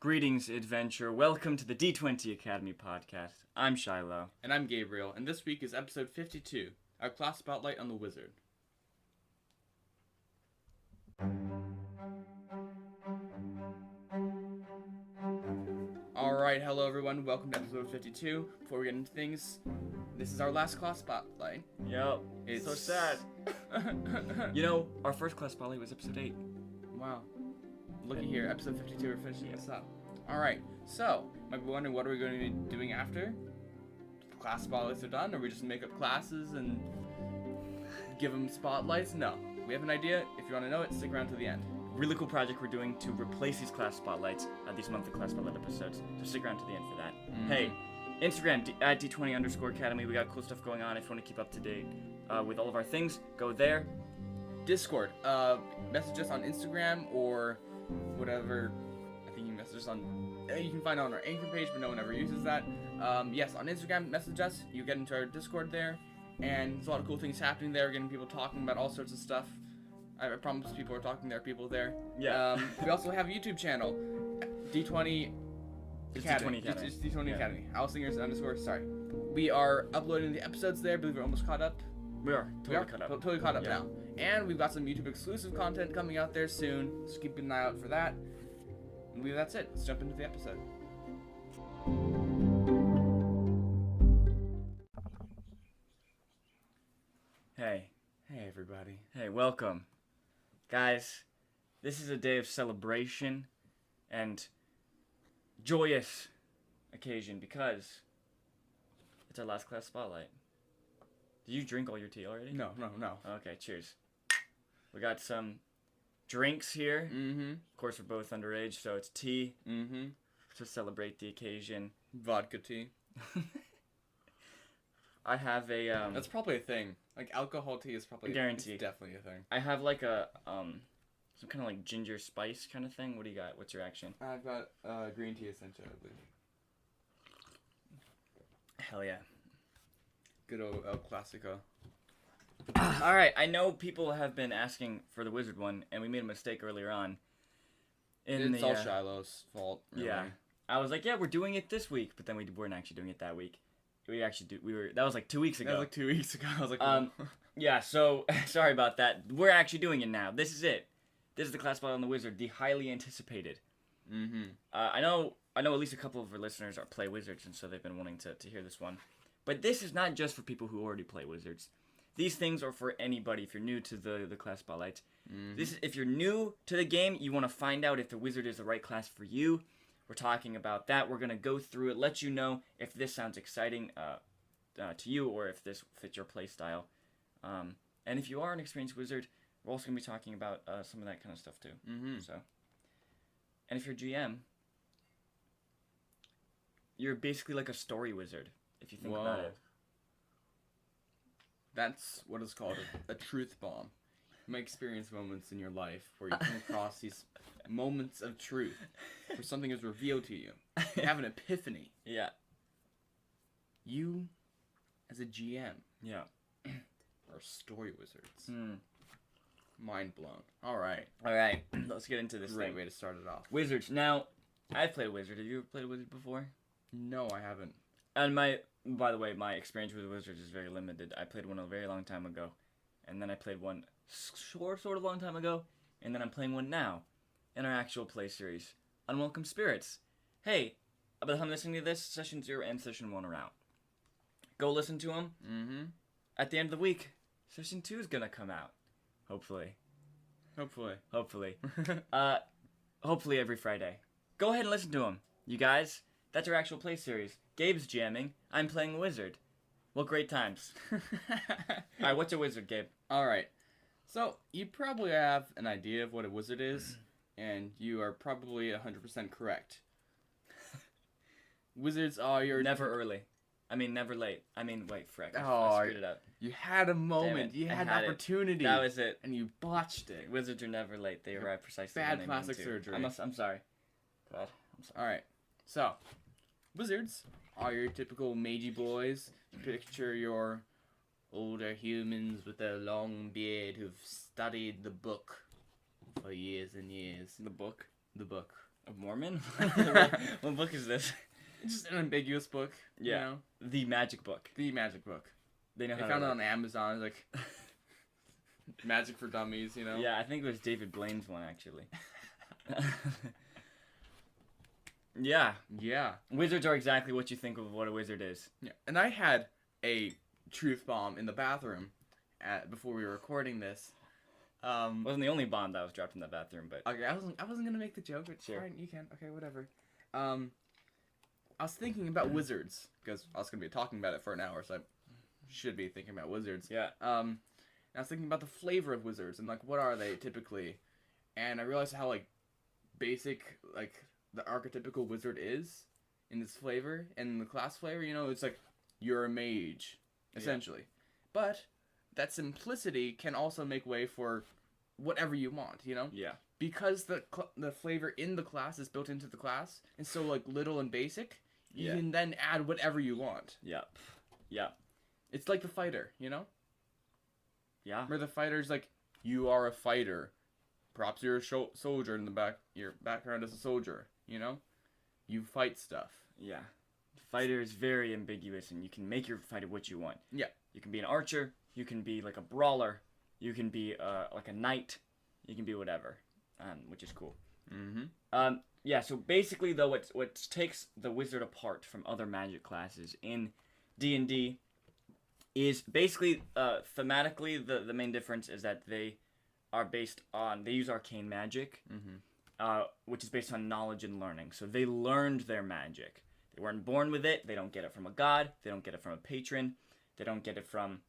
Greetings, adventure. Welcome to the D20 Academy podcast. I'm Shiloh. And I'm Gabriel, and this week is episode 52, our class spotlight on the wizard. Alright, hello everyone, welcome to episode 52. Before we get into things, this is our last class spotlight. Yep. It's so sad. You know, our first class spotlight was episode 8. Wow. Looky here, episode 52, we're finishing this up. Alright, so, might be wondering what are we going to be doing after? Class spotlights are done, or we just make up classes and give them spotlights? No. We have an idea. If you want to know it, stick around to the end. Really cool project we're doing to replace these class spotlights, these monthly class spotlight episodes. So stick around to the end for that. Mm-hmm. Hey, Instagram, at D20_Academy. We got cool stuff going on. If you want to keep up to date with all of our things, go there. Discord. Message us on Instagram or whatever. I think you message us on. You can find it on our Anchor page, but no one ever uses that. Yes, on Instagram, message us. You get into our Discord there, and there's a lot of cool things happening there. We're getting people talking about all sorts of stuff. I promise people are talking. There are people there. Yeah. We also have a YouTube channel, D20 Academy. It's D20 Academy. Owlsingers_. Sorry. We are uploading the episodes there. I believe we're almost caught up. We are totally caught up now. And we've got some YouTube exclusive content coming out there soon, so keep an eye out for that. And I believe that's it. Let's jump into the episode. Hey. Hey everybody. Hey, welcome. Guys, this is a day of celebration and joyous occasion because it's our last class spotlight. Did you drink all your tea already? No. Okay, cheers. We got some drinks here. Mm-hmm. Of course, we're both underage, so it's tea Mm-hmm. to celebrate the occasion. Vodka tea. I have a That's probably a thing. Like alcohol tea is probably Guaranteed. It's definitely a thing. I have like a some kind of like ginger spice kind of thing. What do you got? What's your action? I've got green tea essentially, I believe. Hell yeah. Good old El Clasico. All right, I know people have been asking for the wizard one, and we made a mistake earlier on. It's all Shiloh's fault. Really. Yeah, I was like, yeah, we're doing it this week, but then we weren't actually doing it that week. That was like 2 weeks ago. That was like 2 weeks ago. I was like, yeah. So sorry about that. We're actually doing it now. This is it. This is the class spotlight on the wizard, the highly anticipated. Mm-hmm. I know at least a couple of our listeners are play wizards, and so they've been wanting to hear this one. But this is not just for people who already play wizards. These things are for anybody. If you're new to the class spotlight, if you're new to the game, you want to find out if the wizard is the right class for you. We're talking about that. We're gonna go through it, let you know if this sounds exciting to you or if this fits your play style. And if you are an experienced wizard, we're also gonna be talking about some of that kind of stuff too. Mm-hmm. So, and if you're GM, you're basically like a story wizard. If you think about it. That's what is called a truth bomb. You might experience moments in your life where you come across these moments of truth, where something is revealed to you. You have an epiphany. Yeah. You, as a GM, Yeah. are story wizards. Mm. Mind blown. All right. Let's get into this Great thing. way to start it off. Wizards. Now, I've played wizard. Have you ever played wizard before? No, I haven't. And by the way, my experience with wizards is very limited. I played one a very long time ago, and then I played one sort of long time ago, and then I'm playing one now, in our actual play series, Unwelcome Spirits. Hey, by the time listening to this, Session 0 and Session 1 are out. Go listen to them. Mm-hmm. At the end of the week, Session 2 is gonna come out. Hopefully. Hopefully every Friday. Go ahead and listen to them. You guys, that's our actual play series. Gabe's jamming. I'm playing a wizard. What great times. Alright, what's a wizard, Gabe? Alright. So, you probably have an idea of what a wizard is, and you are probably 100% correct. Wizards are your... Never early. I mean, never late. I mean, wait, frick. I screwed it up. You had a moment. You had an opportunity. That was it. And you botched it. Wizards are never late. They arrive precisely Bad when they plastic mean to. surgery. I'm sorry. God, I'm sorry. Alright. So, wizards are your typical magey boys. Picture your older humans with a long beard who've studied the book for years and years. The book? The book. A Mormon? What book is this? It's just an ambiguous book. Yeah. You know? The magic book. The magic book. They know They how found to it on Amazon. It's like magic for dummies, you know? Yeah, I think it was David Blaine's one, actually. Yeah. Yeah. Wizards are exactly what you think of what a wizard is. Yeah. And I had a truth bomb in the bathroom before we were recording this. Wasn't the only bomb that was dropped in the bathroom, but... Okay, I wasn't gonna make the joke, but Sure. fine, you can. Okay, whatever. I was thinking about wizards, because I was gonna be talking about it for an hour, so I should be thinking about wizards. Yeah. And I was thinking about the flavor of wizards, and, like, what are they typically? And I realized how, like, basic, like, the archetypical wizard is in this flavor, and the class flavor, you know, it's like, you're a mage, essentially. Yeah. But that simplicity can also make way for whatever you want, you know? Yeah. Because the flavor in the class is built into the class, and so, like, little and basic, you can then add whatever you want. Yep. Yep. It's like the fighter, you know? Yeah. Where the fighter's like, you are a fighter. Perhaps you're a soldier in the back. Your background is a soldier, you know? You fight stuff. Yeah. Fighter is very ambiguous, and you can make your fighter what you want. Yeah. You can be an archer. You can be, like, a brawler. You can be, like, a knight. You can be whatever, which is cool. Mm-hmm. Yeah, so basically, though, what takes the wizard apart from other magic classes in D&D is basically, thematically, the main difference is that they use arcane magic, which is based on knowledge and learning. So they learned their magic. They weren't born with it. They don't get it from a god. They don't get it from a patron. They don't get it from,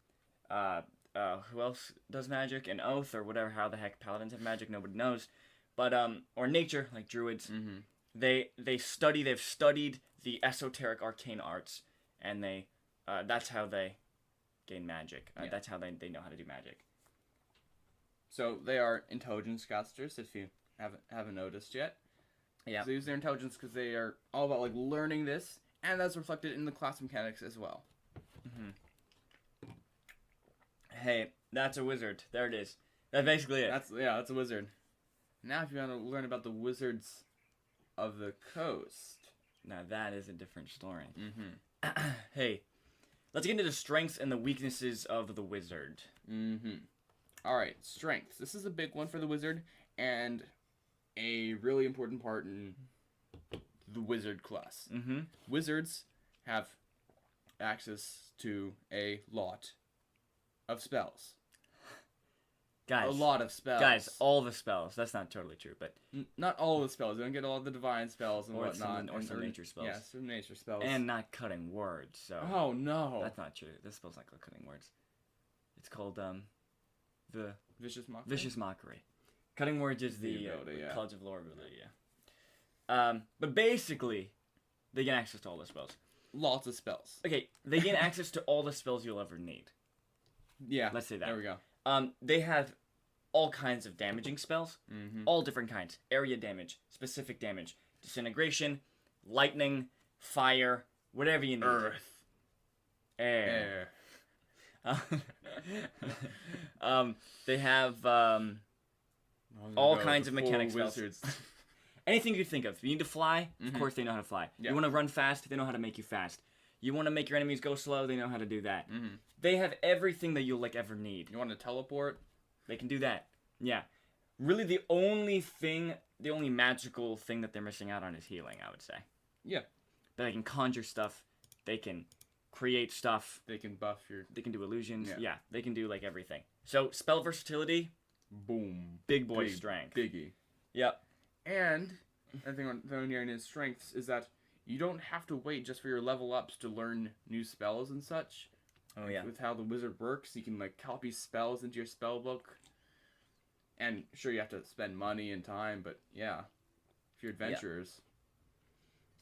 who else does magic? An oath or whatever, how the heck paladins have magic, nobody knows. But, or nature, like druids. Mm-hmm. They've studied the esoteric arcane arts, and that's how they gain magic. That's how they know how to do magic. So they are intelligence casters, if you haven't noticed yet. Yeah. So they use their intelligence because they are all about, like, learning this, and that's reflected in the class mechanics as well. Mm-hmm. Hey, that's a wizard. There it is. That's basically it. That's a wizard. Now, if you want to learn about the wizards of the coast, now that is a different story. Mm-hmm. Hey, let's get into the strengths and the weaknesses of the wizard. Mm-hmm. All right, strengths. This is a big one for the wizard, and a really important part in the wizard class. Mm-hmm. Wizards have access to a lot of spells. Guys, a lot of spells. Guys, all the spells. That's not totally true, but not all the spells. You don't get all the divine spells and whatnot, or some nature spells. Yeah, some nature spells. And not cutting words. So. Oh no, that's not true. This spell's not called cutting words. It's called the vicious mockery. Vicious mockery. Cutting words is the College of Lore ability. Yeah. But basically, they gain access to all the spells. Lots of spells. Okay, they gain access to all the spells you'll ever need. Yeah. Let's say that. There we go. They have all kinds of damaging spells. Mm-hmm. All different kinds. Area damage, specific damage, disintegration, lightning, fire, whatever you need. Earth. Air. They have all kinds of mechanic spells. Anything you think of. You need to fly, of course they know how to fly. Yeah. You want to run fast, they know how to make you fast. You want to make your enemies go slow, they know how to do that. Mm-hmm. They have everything that you'll ever need. You want to teleport? They can do that. Yeah. Really, the only magical thing that they're missing out on is healing, I would say. Yeah. But they can conjure stuff. They can create stuff. They can buff your... They can do illusions. Yeah. They can do, everything. So, spell versatility. Boom. Big boy strength. Biggie. Yep. And, the thing on his strengths is that you don't have to wait just for your level ups to learn new spells and such. Oh, yeah. With how the wizard works, you can, copy spells into your spell book. And, sure, you have to spend money and time, but, yeah. If you're adventurers.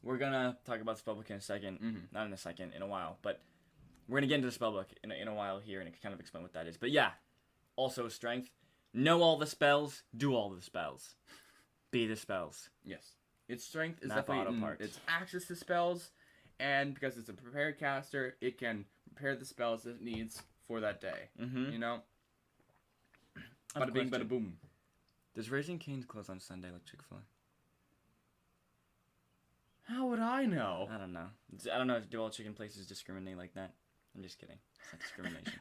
Yeah. We're gonna talk about the spellbook in a second. Mm-hmm. Not in a second, in a while. But we're gonna get into the spellbook in a while here and kind of explain what that is. But, yeah. Also, strength. Know all the spells. Do all the spells. Be the spells. Yes. Its strength is not definitely its access to spells. And because it's a prepared caster, it can prepare the spells that it needs for that day. Mm-hmm. You know? Bada bing, bada boom. Does Raising Cane's close on Sunday like Chick-fil-A? I know? I don't know. I don't know. Do all chicken places discriminate like that? I'm just kidding. It's not discrimination.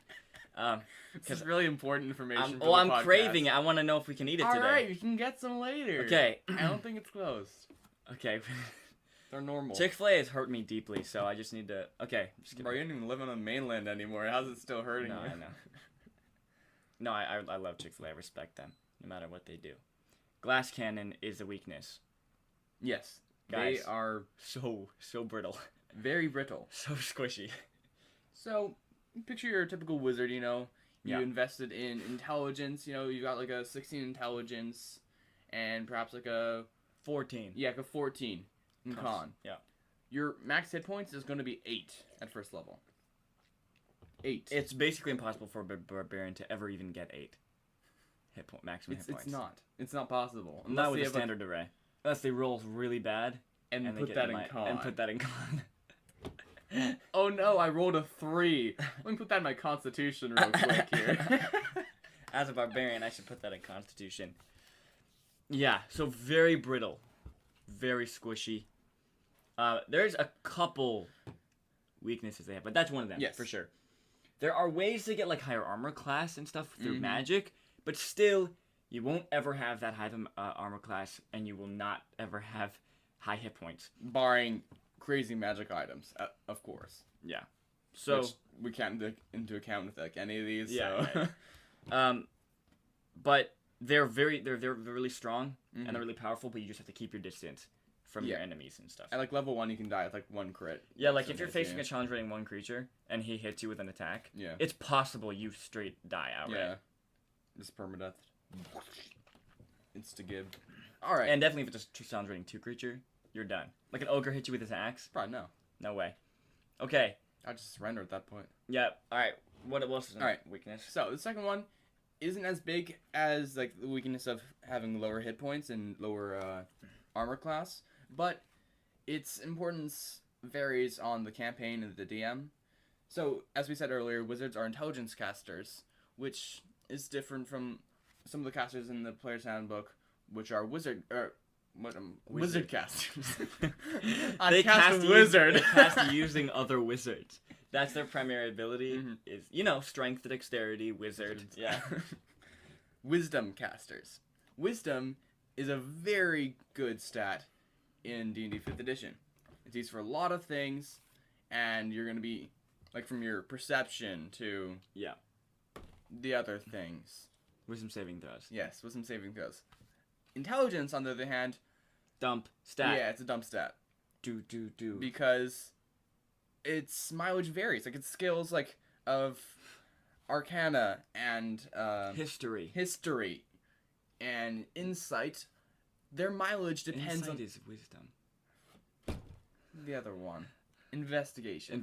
This is really important information. I'm craving it. I want to know if we can eat it today. All right, you can get some later. Okay. I don't think it's closed. Okay. They're normal. Chick-fil-A has hurt me deeply, so I just need to. Okay. Just Bro, you don't even live on the mainland anymore. How's it still hurting you? I know. No, I love Chick-fil-A. I respect them, no matter what they do. Glass cannon is a weakness. Yes. Guys, they are so brittle. very brittle. So squishy. So, picture your typical wizard, you know. You Yeah. invested in intelligence, you know, you got like a 16 intelligence and perhaps like a 14. Yeah, like a 14 in con. Yeah. Your max hit points is going to be 8 at first level. 8. It's basically impossible for a barbarian to ever even get 8 maximum hit points. It's not. It's not possible. Not with a standard array. Unless they roll really bad and they put get that in con. And put that in con. Oh no, I rolled a 3. Let me put that in my constitution real quick here. As a barbarian, I should put that in constitution. Yeah, so very brittle. Very squishy. There's a couple weaknesses they have, but that's one of them, yes, for sure. There are ways to get like higher armor class and stuff through magic, but still, you won't ever have that high armor class, and you will not ever have high hit points. Barring crazy magic items, of course. Yeah. So which we can't take into account with like any of these. Yeah. So. Yeah. But they're really strong and they're really powerful, but you just have to keep your distance from your enemies and stuff. At like level 1, you can die with like 1 crit. Yeah, like if you're facing a challenge rating 1 creature and he hits you with an attack, it's possible you straight die outright. Yeah. Just permadeath. It's to give. All right. And definitely if it's a challenge rating 2 creature, you're done. Like an ogre hits you with his axe? Probably no. No way. Okay. I just surrender at that point. Yeah. All right. What else is a weakness? So the second one isn't as big as like the weakness of having lower hit points and lower armor class, but its importance varies on the campaign and the DM. So as we said earlier, wizards are intelligence casters, which is different from some of the casters in the player's handbook, which are wizard casters. They cast using other wizards. That's their primary ability. Is strength, dexterity, wizard. Yeah. Wisdom casters. Wisdom is a very good stat in D&D 5th edition. It's used for a lot of things, and you're gonna be like from your perception to the other things. Wisdom saving throws. Yes, wisdom saving throws. Intelligence, on the other hand, dump stat. Yeah, it's a dump stat. Do. Because its mileage varies. Like its skills, like of Arcana and history, and insight. Their mileage depends on. Insight is wisdom. The other one, investigation.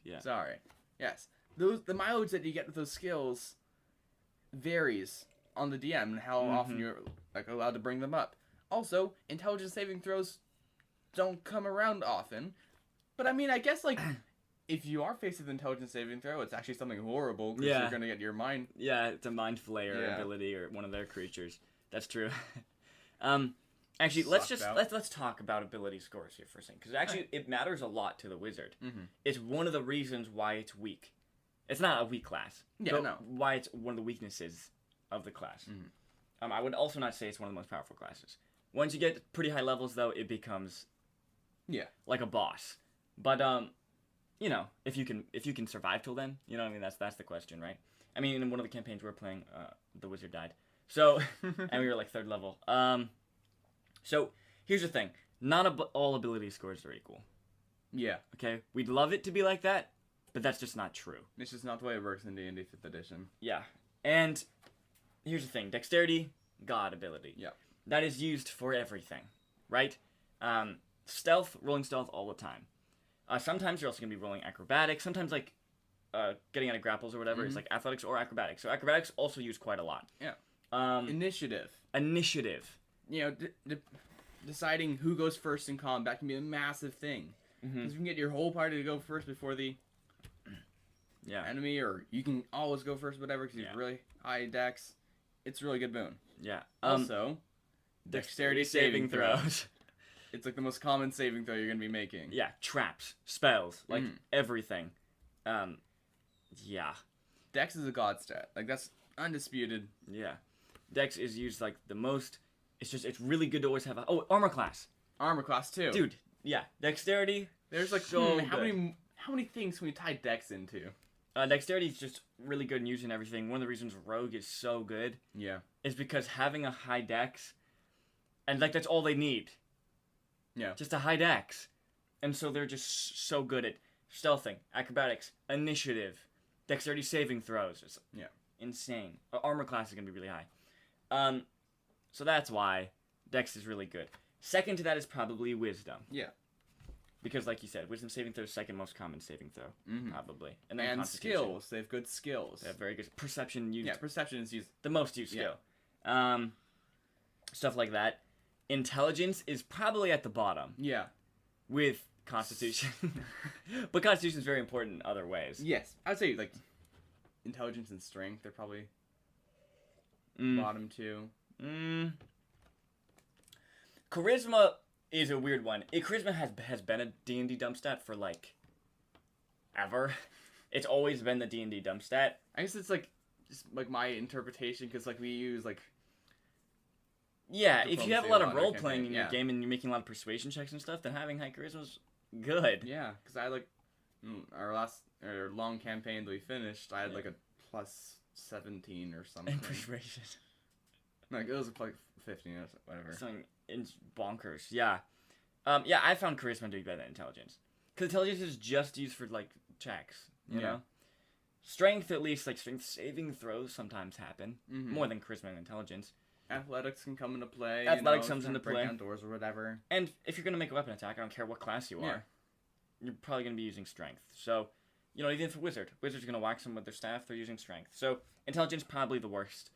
Yeah. Sorry. Yes. The mileage that you get with those skills varies on the DM and how often you're like allowed to bring them up. Also, intelligence saving throws don't come around often. But I mean, I guess like if you are faced with intelligence saving throw, it's actually something horrible because you're gonna get your mind. Yeah, it's a mind flayer ability or one of their creatures. That's true. Actually, let's talk about ability scores here for a second, because actually it matters a lot to the wizard. It's one of the reasons why it's weak. It's not a weak class. Yeah, no. Why it's one of the weaknesses of the class. I would also not say it's one of the most powerful classes. Once you get pretty high levels, though, it becomes like a boss. But if you can survive till then, you know what I mean. That's the question, right? I mean, in one of the campaigns we were playing, the wizard died. So and we were like 3rd level. So here's the thing: not all ability scores are equal. Yeah. Okay. We'd love it to be like that, but that's just not true. It's just not the way it works in D&D 5th edition. Yeah. And here's the thing: dexterity, god ability. Yeah. That is used for everything, right? Stealth, rolling stealth all the time. Sometimes you're also gonna be rolling acrobatics. Sometimes like getting out of grapples or whatever is like athletics or acrobatics. So acrobatics also used quite a lot. Yeah. Initiative. You know, deciding who goes first in combat can be a massive thing. Because you can get your whole party to go first before the enemy, or you can always go first, whatever, because you have really high dex. It's a really good boon. Yeah. Also, dexterity saving throws. It's like the most common saving throw you're gonna be making. Yeah, traps, spells, like everything. Yeah. Dex is a god stat. Like that's undisputed. Yeah. Dex is used like the most. It's really good to always have armor class. Armor class too. Dude, yeah. Dexterity. There's like so how good. many things can we tie Dex into? Dexterity is just really good in using everything. One of the reasons Rogue is so good is because having a high Dex, and like that's all they need. Yeah. Just a high Dex. And so they're just so good at stealthing, acrobatics, initiative, dexterity saving throws. It's insane. Armor class is going to be really high. So that's why Dex is really good. Second to that is probably Wisdom. Yeah. Because, like you said, Wisdom saving throw is second most common saving throw, probably. And then skills. They have good skills. They have very good perception used. Yeah, perception is used. The most used skill. Stuff like that. Intelligence is probably at the bottom. Yeah. With Constitution. But Constitution is very important in other ways. Yes. I would say, like, intelligence and strength, they're probably bottom two. Charisma is a weird one. Charisma has been a D&D dump stat for, like, ever. It's always been the D&D dump stat. I guess it's, like, just, like, my interpretation, because, like, we use, like... Yeah, if you have a lot of role-playing in your game and you're making a lot of persuasion checks and stuff, then having high charisma is good. Yeah, because I, like, our long campaign that we finished, I had, like, a plus 17 or something. And persuasion. Like, it was, like, 15 or whatever. Something bonkers, yeah. Yeah, I found charisma to be better than intelligence. Because intelligence is just used for, like, checks, you know? Strength, at least, like, strength saving throws sometimes happen. More than charisma and intelligence. Athletics can come into play. Athletics comes into play. Break down doors or whatever. And if you're going to make a weapon attack, I don't care what class you are, you're probably going to be using strength. So, you know, even for wizard. Wizard's going to whack someone with their staff, they're using strength. So, intelligence probably the worst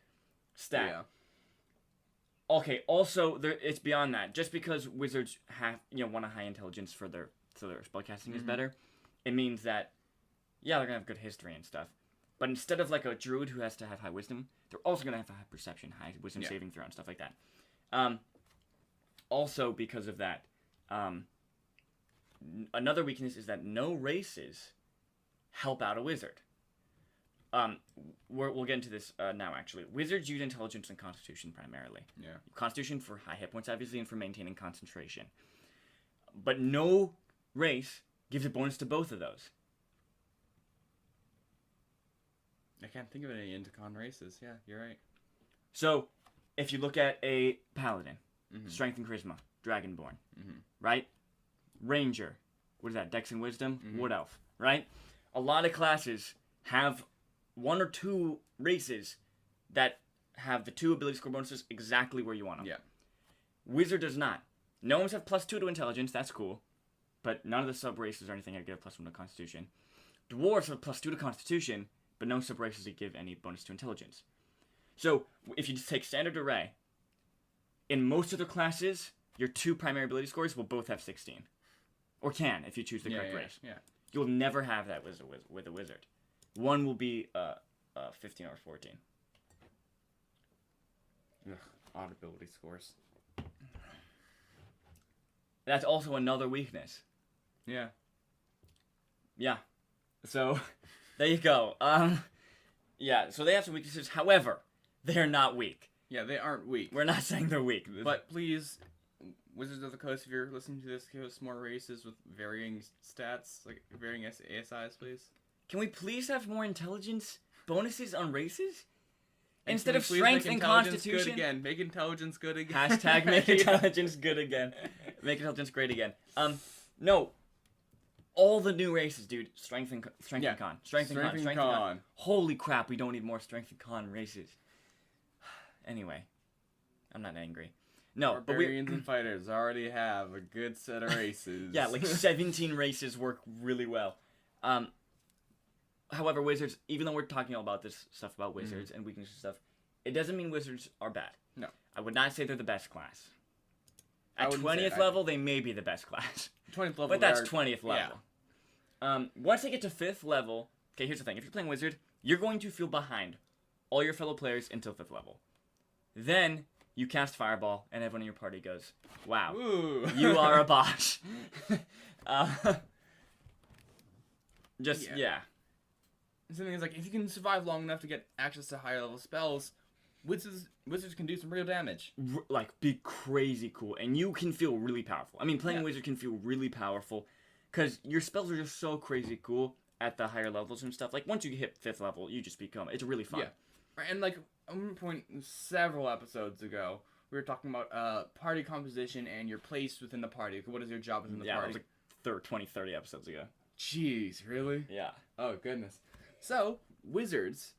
stat. Yeah. Okay, also, it's beyond that. Just because wizards want a high intelligence so their spellcasting is better, it means that, they're going to have good history and stuff. But instead of, like, a druid who has to have high wisdom, they're also going to have to have perception, high wisdom saving throw, and stuff like that. Also, because of that, another weakness is that no races help out a wizard. We'll get into this now, actually. Wizards use intelligence and constitution primarily. Yeah. Constitution for high hit points, obviously, and for maintaining concentration. But no race gives a bonus to both of those. I can't think of any intercon races. Yeah, you're right. So, if you look at a paladin, strength and charisma, dragonborn, right? Ranger, what is that? Dex and wisdom, wood elf, right? A lot of classes have one or two races that have the two ability score bonuses exactly where you want them. Yeah. Wizard does not. Gnomes have +2 to intelligence, that's cool, but none of the sub races or anything have get a +1 to constitution. Dwarves have +2 to constitution, but no sub-races that give any bonus to intelligence. So, if you just take standard array, in most other classes, your two primary ability scores will both have 16. Or can, if you choose the correct race. Yeah. You'll never have that with a wizard. One will be 15 or 14. Ugh, odd ability scores. That's also another weakness. Yeah. Yeah. So... There you go. So they have some weaknesses. However, they're not weak. Yeah, they aren't weak. We're not saying they're weak. But please, Wizards of the Coast, if you're listening to this, give us more races with varying stats, like varying ASIs, please. Can we please have more intelligence bonuses on races? Instead of please strength make and intelligence constitution? good again. Make intelligence good again. Hashtag make intelligence good again. Make intelligence great again. No. All the new races, dude. Strength and con. Strength and con. Holy crap, we don't need more strength and con races. Anyway, I'm not angry. No, Barbarians and fighters already have a good set of races. Yeah, like 17 races work really well. However, wizards, even though we're talking all about this stuff about wizards and weaknesses and stuff, it doesn't mean wizards are bad. No. I would not say they're the best class. At 20th level, they may be the best class. 20th level, but that's 20th level. Yeah. Once they get to 5th level, okay, here's the thing. If you're playing wizard, you're going to feel behind all your fellow players until 5th level. Then, You cast Fireball, and everyone in your party goes, wow, Ooh. you are a boss. Yeah. Something is like, if you can survive long enough to get access to higher level spells, wizards can do some real damage. Like, be crazy cool, and you can feel really powerful. I mean, playing wizard can feel really powerful, because your spells are just so crazy cool at the higher levels and stuff. Like, once you hit 5th level, you just become... It's really fun. Yeah. Right, and, like, at one point several episodes ago, we were talking about party composition and your place within the party. What is your job within the party? Yeah, that was like 30 episodes ago. Jeez, really? Yeah. Oh, goodness. So, wizards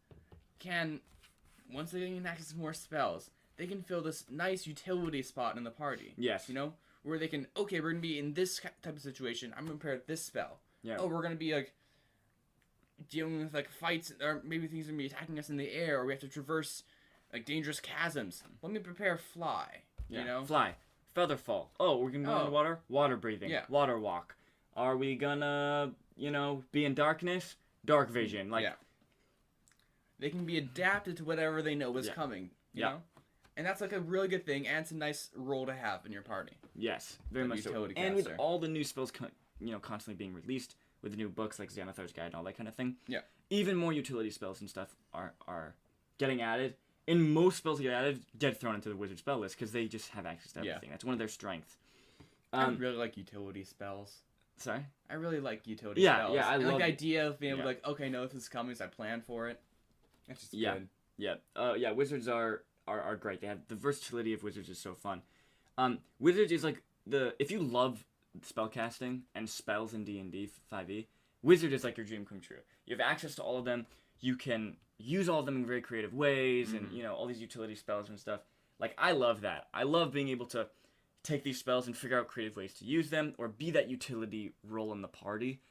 can, once they gain access to more spells, they can fill this nice utility spot in the party. Yes. You know? Where they can, okay, we're going to be in this type of situation. I'm going to prepare this spell. Yeah. Oh, we're going to be, like, dealing with, like, fights, or maybe things are going to be attacking us in the air, or we have to traverse, like, dangerous chasms. Let me prepare fly, you know? Fly. Feather fall. Oh, we're going to go in the water? Water breathing. Yeah. Water walk. Are we gonna, be in darkness? Dark vision. Like, they can be adapted to whatever they know is coming, you know? And that's, like, a really good thing, and it's a nice role to have in your party. Yes, very much so. Utility And with caster. all the new spells, constantly being released, with the new books like Xanathar's Guide and all that kind of thing, Yeah. even more utility spells and stuff are getting added. And most spells that get added get thrown into the wizard spell list because they just have access to everything. That's one of their strengths. I really like utility spells. Sorry? I really like utility spells. Yeah, I and love like the idea of being able yeah. to, like, okay, no, this is coming, so I plan for it. That's just Yeah. good. Yeah. Wizards are great. They have the versatility of wizards is so fun. Wizards is like if you love spellcasting and spells in D&D 5e, Wizard is like your dream come true. You have access to all of them. You can use all of them in very creative ways, and all these utility spells and stuff. Like, I love that. I love being able to take these spells and figure out creative ways to use them, or be that utility role in the party.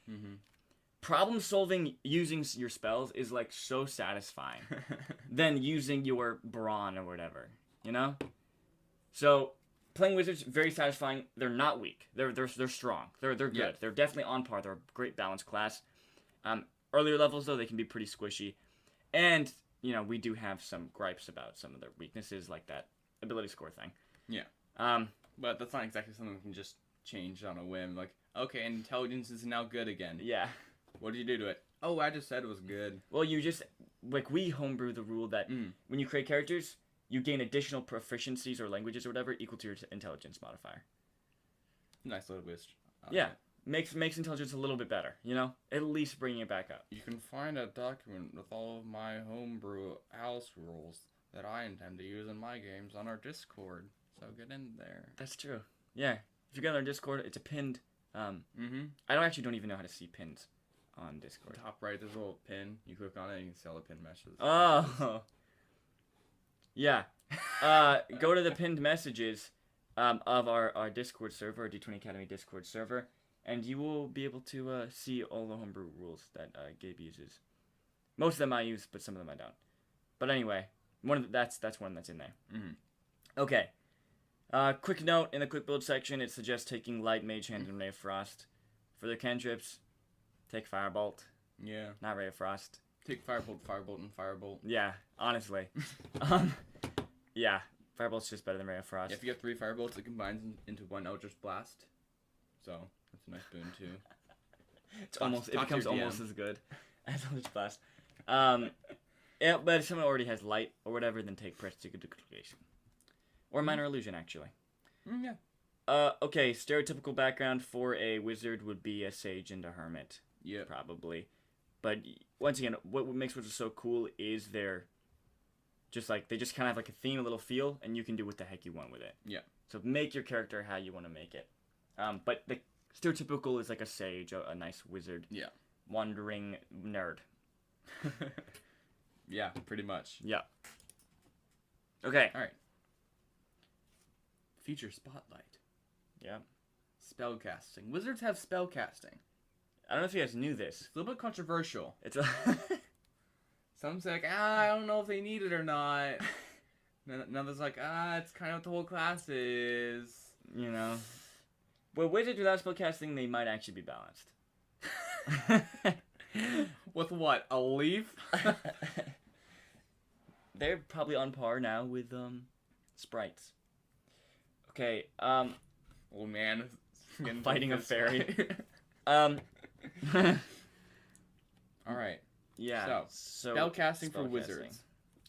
Problem solving using your spells is like so satisfying than using your brawn or whatever, So playing wizards, very satisfying. They're not weak. They're strong. They're good. Yeah. They're definitely on par. They're a great balanced class. Earlier levels though, they can be pretty squishy, and we do have some gripes about some of their weaknesses, like that ability score thing. Yeah. But that's not exactly something we can just change on a whim. Like, okay, intelligence is now good again. Yeah. What did you do to it? Oh, I just said it was good. Well, you just we homebrew the rule that when you create characters, you gain additional proficiencies or languages or whatever equal to your intelligence modifier. Nice little boost. Yeah. Makes intelligence a little bit better, At least bringing it back up. You can find a document with all of my homebrew house rules that I intend to use in my games on our Discord. So get in there. That's true. Yeah. If you go on our Discord, it's a pinned. I don't even know how to see pins on Discord. Top right, there's a little pin. You click on it, and you can see all the pin messages. Oh. Yeah. Go to the pinned messages of our Discord server, our D20 Academy Discord server, and you will be able to see all the homebrew rules that Gabe uses. Most of them I use, but some of them I don't. But anyway, that's one that's in there. Okay. Quick note in the quick build section, it suggests taking Light, Mage Hand, and Ray of Frost. For their cantrips, take Firebolt. Yeah. Not Ray of Frost. Take Firebolt, Firebolt, and Firebolt. Yeah, honestly. Yeah, Firebolt's just better than Ray of Frost. Yeah, if you have 3 Firebolts, it combines into 1 Eldritch Blast. So, that's a nice boon, too. It becomes almost as good as Eldritch Blast. Yeah, but if someone already has Light or whatever, then take Prestidigitation. Or Minor Illusion, actually. Yeah. Okay, stereotypical background for a wizard would be a sage and a hermit. Yeah. Probably. But once again, what makes wizards so cool is they just kind of have like a theme, a little feel, and you can do what the heck you want with it. Yeah. So make your character how you want to make it. But the stereotypical is like a sage, a nice wizard. Yeah. Wandering nerd. Yeah, pretty much. Yeah. Okay. Alright. Feature Spotlight. Yeah. Spellcasting. Wizards have spellcasting. I don't know if you guys knew this. It's a little bit controversial. It's a... Some say, I don't know if they need it or not. Another's like, it's kind of what the whole class is. Well, wizards without spellcasting, they might actually be balanced. With what? A leaf? They're probably on par now with Sprites. Okay, Oh man. Fighting a fairy. All right. Yeah. So spellcasting for spellcasting. wizards.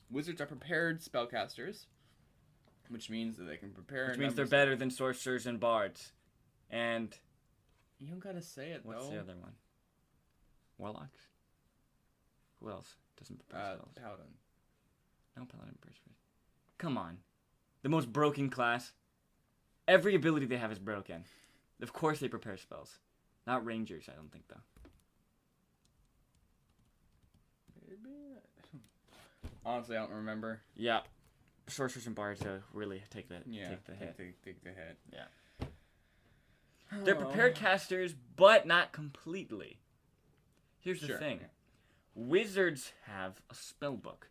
Wizards are prepared spellcasters, which means that they can prepare. Which means they're better than sorcerers and bards. And You don't gotta say it what's though. the other one? Warlocks? Who else doesn't prepare spells? Paladin. No paladin prepares spells. Come on. The most broken class. Every ability they have is broken. Of course they prepare spells. Not rangers, I don't think, though. Honestly, I don't remember. Yeah. Sorcerers and bards really take the hit. Take the hit. Yeah. They're prepared casters, but not completely. Here's the thing. Yeah. Wizards have a spell book.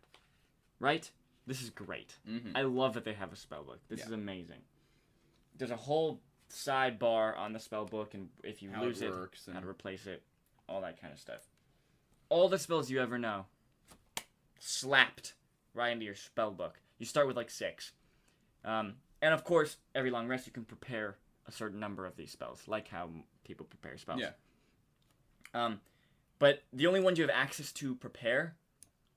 Right? This is great. Mm-hmm. I love that they have a spell book. This Yeah. is amazing. There's a whole sidebar on the spell book, and if you lose it, how to replace it, all that kind of stuff. All the spells you ever know, slapped right into your spell book. You start with like 6. And of course, every long rest you can prepare a certain number of these spells, like how people prepare spells. Yeah. But the only ones you have access to prepare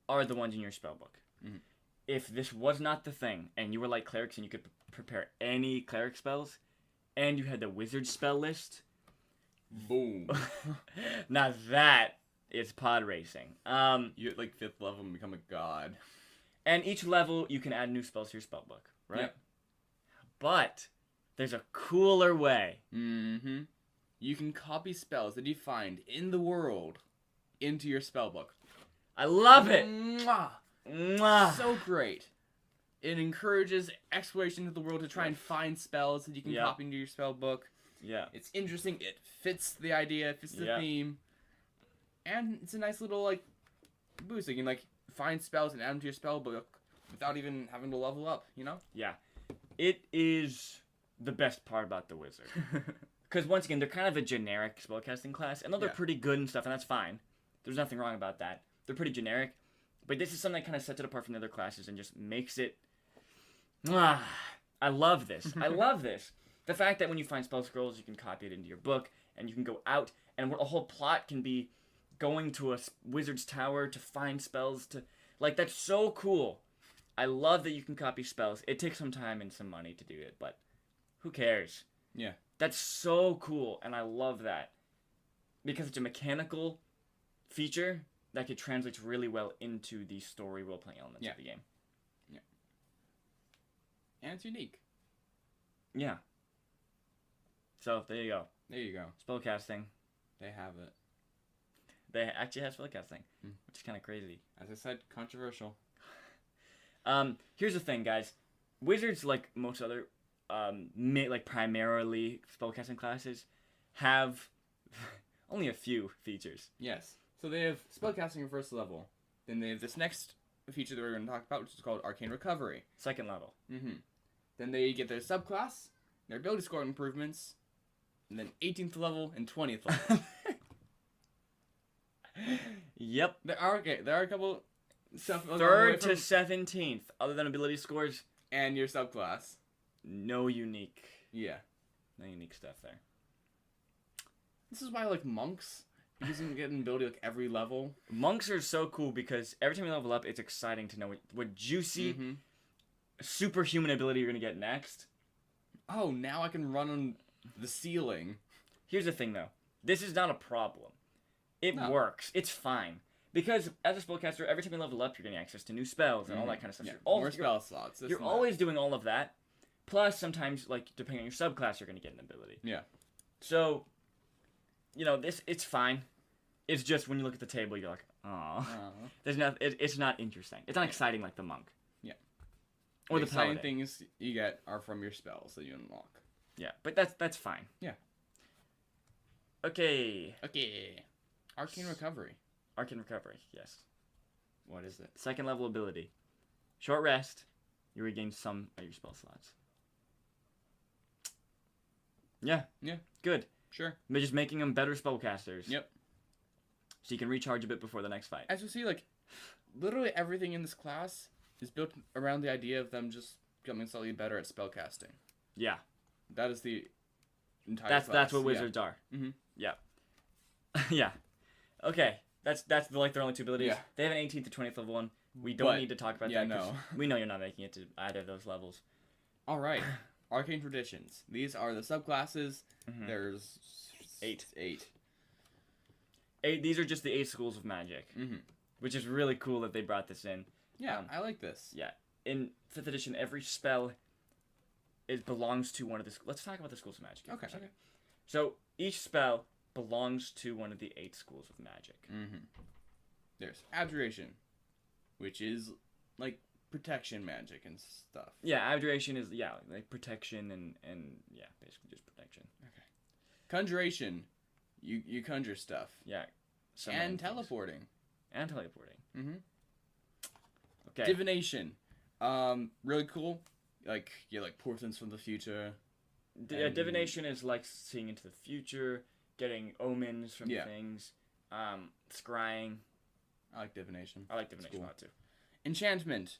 are the ones in your spell book. Mm-hmm. If this was not the thing, and you were like clerics and you could prepare any cleric spells, and you had the wizard spell list, boom. now that is pod racing. You at like 5th level and become a god. And each level you can add new spells to your spell book, right? Yep. But there's a cooler way. Mm-hmm. You can copy spells that you find in the world into your spellbook. I love it. Mwah! Mwah. So great. It encourages exploration of the world to try and find spells that you can copy into your spellbook. Yeah. It's interesting. It fits the idea. It fits the theme. And it's a nice little like boost. You can like find spells and add them to your spellbook without even having to level up. You know? Yeah. It is the best part about the wizard. Because once again, they're kind of a generic spellcasting class, and though they're pretty good and stuff, and that's fine. There's nothing wrong about that. They're pretty generic, but this is something that kind of sets it apart from the other classes and just makes it. I love this. I love this. The fact that when you find spell scrolls, you can copy it into your book, and you can go out, and a whole plot can be going to a wizard's tower to find spells to. Like, that's so cool. I love that you can copy spells. It takes some time and some money to do it, but who cares? Yeah. That's so cool, and I love that. Because it's a mechanical feature that could translate really well into the story role-playing elements of the game. Yeah. And it's unique. Yeah. So, there you go. There you go. Spellcasting. They have it. They actually have spellcasting, which is kind of crazy. As I said, controversial. Here's the thing, guys. Wizards, like most other, like primarily spellcasting classes, have only a few features. Yes. So they have spellcasting in 1st level. Then they have this next feature that we're going to talk about, which is called Arcane Recovery. 2nd level. Mm-hmm. Then they get their subclass, their ability score improvements, and then 18th level and 20th level. Yep. There are a couple stuff. 3rd to 17th, other than ability scores. And your subclass. No unique. Yeah. No unique stuff there. This is why I like monks. Because you can get an ability like every level. Monks are so cool because every time you level up, it's exciting to know what juicy, superhuman ability you're going to get next. Oh, now I can run on the ceiling. Here's the thing, though. This is not a problem. It works. It's fine. Because as a spellcaster, every time you level up, you're getting access to new spells and all that kind of stuff. Yeah, You're more spell slots. You're always doing all of that. Plus, sometimes, like, depending on your subclass, you're going to get an ability. Yeah. So, you know, it's fine. It's just when you look at the table, you're like, oh, it's not interesting. It's not exciting like the monk. Yeah. Or the the paladin. exciting things you get are from your spells that you unlock. Yeah, but that's fine. Yeah. Okay. Arcane Recovery. Arcane Recovery, yes. What is it? 2nd level ability. Short rest. You regain some of your spell slots. Yeah. Yeah. Good. Sure. But just making them better spellcasters. Yep. So you can recharge a bit before the next fight. As you see, like, literally everything in this class is built around the idea of them just becoming slightly better at spellcasting. Yeah. That is the entire That's class. what wizards are. Mm-hmm. Yeah. Yeah. Okay. That's like their only 2 abilities. Yeah. They have an 18th to 20th level one. We don't need to talk about that. No. We know you're not making it to either of those levels. All right. Arcane traditions. These are the subclasses. Mm-hmm. There's 8. 8. These are just the 8 schools of magic, which is really cool that they brought this in. Yeah, I like this. Yeah. In 5th edition, every spell belongs to one of the... Let's talk about the schools of magic. Okay. So, each spell belongs to one of the 8 schools of magic. There's abjuration, which is like protection magic and stuff. Yeah, abjuration is, like protection and basically just protection. Okay. Conjuration, you conjure stuff. Yeah. And teleporting. Mm-hmm. Okay. Divination, really cool. Like, portents from the future. Divination is like seeing into the future, getting omens from things. Scrying. I like divination. I like divination a lot too. Enchantment.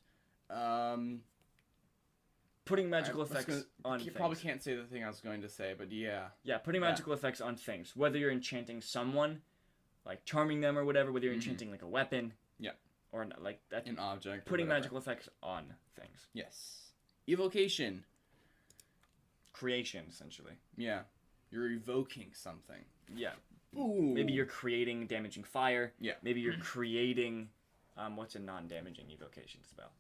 Putting magical effects on things. Probably can't say the thing I was going to say, but yeah. Yeah, putting magical effects on things. Whether you're enchanting someone, like charming them or whatever, whether you're enchanting like a weapon. Yeah. Or like that. An object. Putting magical effects on things. Yes. Evocation. Creation, essentially. Yeah. You're evoking something. Yeah. Ooh. Maybe you're creating damaging fire. Yeah. Maybe you're creating, what's a non-damaging evocation spell?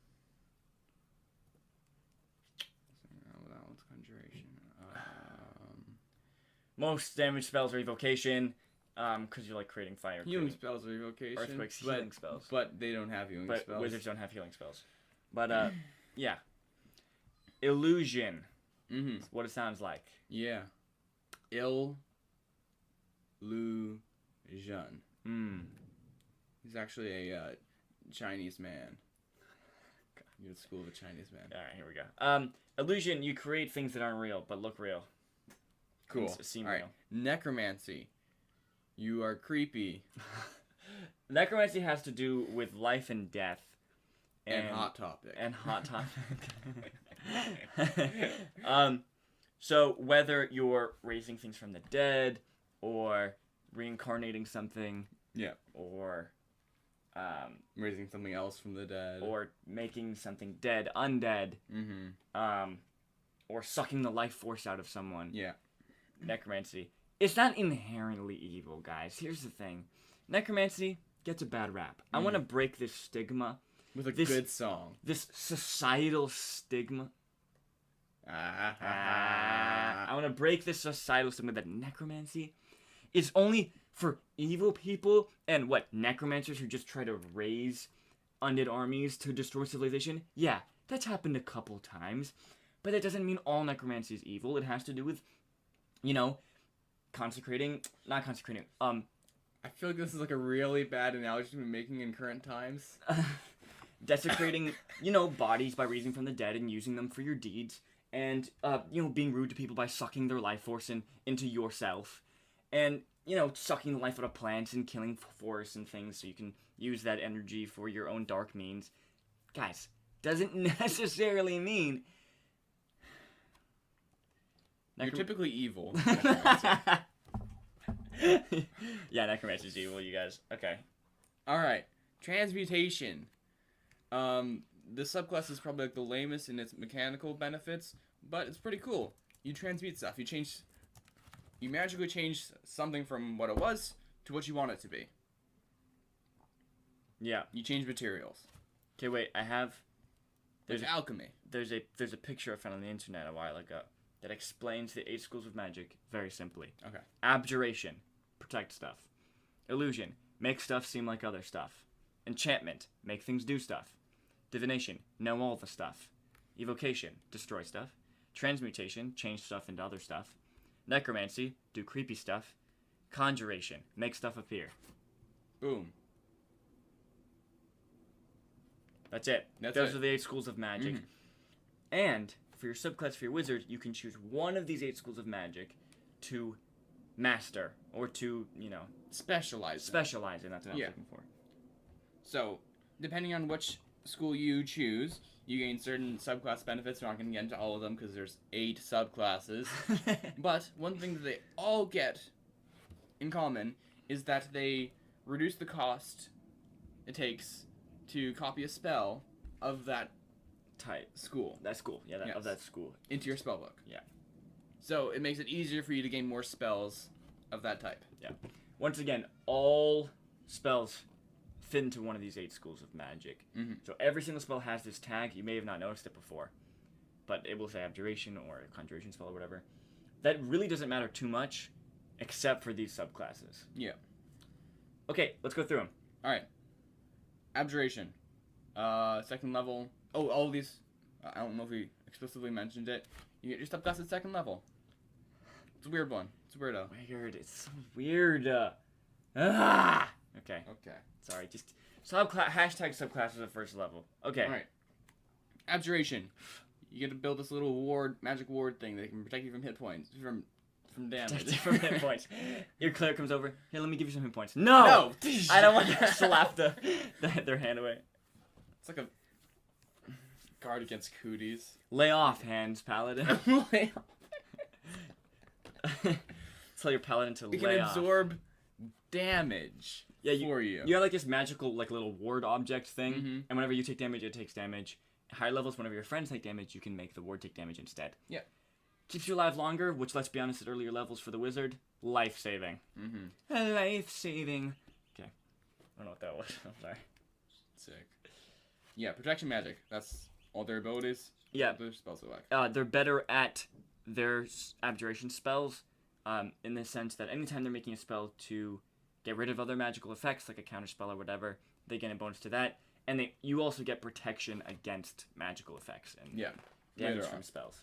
That one's conjuration. Most damage spells are evocation, because you're like creating fire. Healing spells are evocation. Earthquakes, healing spells. But they don't have healing spells. But wizards don't have healing spells. But, yeah. Illusion. Is what it sounds like. Yeah. Illusion. He's actually a Chinese man. You go to school with a Chinese man. Alright, here we go. Illusion, you create things that aren't real, but look real. Cool. Seem real. Necromancy. You are creepy. Necromancy has to do with life and death. And Hot Topic. So whether you're raising things from the dead, or reincarnating something, or raising something else from the dead, or making something dead undead, or sucking the life force out of someone. Necromancy. It's not inherently evil, guys. Here's the thing. Necromancy gets a bad rap. I want to break this stigma. With a good song. This societal stigma. I want to break this societal stigma that necromancy is only for evil people and necromancers who just try to raise undead armies to destroy civilization. Yeah, that's happened a couple times, but that doesn't mean all necromancy is evil. It has to do with, not consecrating. I feel like this is like a really bad analogy to be making in current times. Desecrating, bodies by raising from the dead and using them for your deeds. And, being rude to people by sucking their life force into yourself. And, sucking the life out of plants and killing forests and things so you can use that energy for your own dark means. Guys, doesn't necessarily mean... You're typically evil. Yeah, necromancy is evil, you guys. Okay. Alright. Transmutation. The subclass is probably like the lamest in its mechanical benefits, but it's pretty cool. You transmute stuff. You magically change something from what it was to what you want it to be. Yeah. You change materials. Okay, wait. There's alchemy. There's a picture I found on the internet a while ago that explains the 8 schools of magic very simply. Okay. Abjuration. Protect stuff. Illusion. Make stuff seem like other stuff. Enchantment. Make things do stuff. Divination. Know all the stuff. Evocation. Destroy stuff. Transmutation. Change stuff into other stuff. Necromancy. Do creepy stuff. Conjuration. Make stuff appear. Boom. That's it. Those are the 8 schools of magic. And for your subclass, for your wizard, you can choose one of these 8 schools of magic to master or to, specialize. Specialize in. That's what I'm looking for. So, depending on which school you choose, you gain certain subclass benefits. We're not going to get into all of them because there's 8 subclasses. But one thing that they all get in common is that they reduce the cost it takes to copy a spell of that Type. school. That school. Yeah, Yes. of that school. Into your spellbook. Yeah. So it makes it easier for you to gain more spells of that type. Yeah. Once again, all spells fit into one of these 8 schools of magic. Mm-hmm. So every single spell has this tag. You may have not noticed it before, but it will say abjuration or a conjuration spell or whatever. That really doesn't matter too much, except for these subclasses. Yeah. Okay, let's go through them. All right. Abjuration. Second level. Oh, all of these. I don't know if we explicitly mentioned it. You get your subclass at second level. It's a weird one. It's a weirdo. Weird. It's so weird. Okay. Okay. Sorry. Just hashtag subclasses at first level. Okay. All right. Abjuration. You get to build this little ward, magic ward thing that can protect you from hit points, from damage. From hit points. Your cleric comes over. Here, let me give you some hit points. No! I don't want to slap their hand away. It's like a guard against cooties. Lay off, hands, paladin. Lay off. Tell your paladin to It lay can off. absorb damage for you. You have like this magical like little ward object thing, Mm-hmm. and whenever you take damage, it takes damage. Higher levels, whenever your friends take damage, you can make the ward take damage instead. Yeah. Keeps you alive longer, which, let's be honest, at earlier levels for the wizard, life-saving. Mm-hmm. Life-saving. Okay. I don't know what that was. I'm sorry. Sick. Yeah, protection magic. That's all their abilities. Yeah. Their spells are like. They're better at their abjuration spells, in the sense that anytime they're making a spell to get rid of other magical effects, like a counterspell or whatever, they get a bonus to that. And you also get protection against magical effects and Yeah. damage Later from on. spells.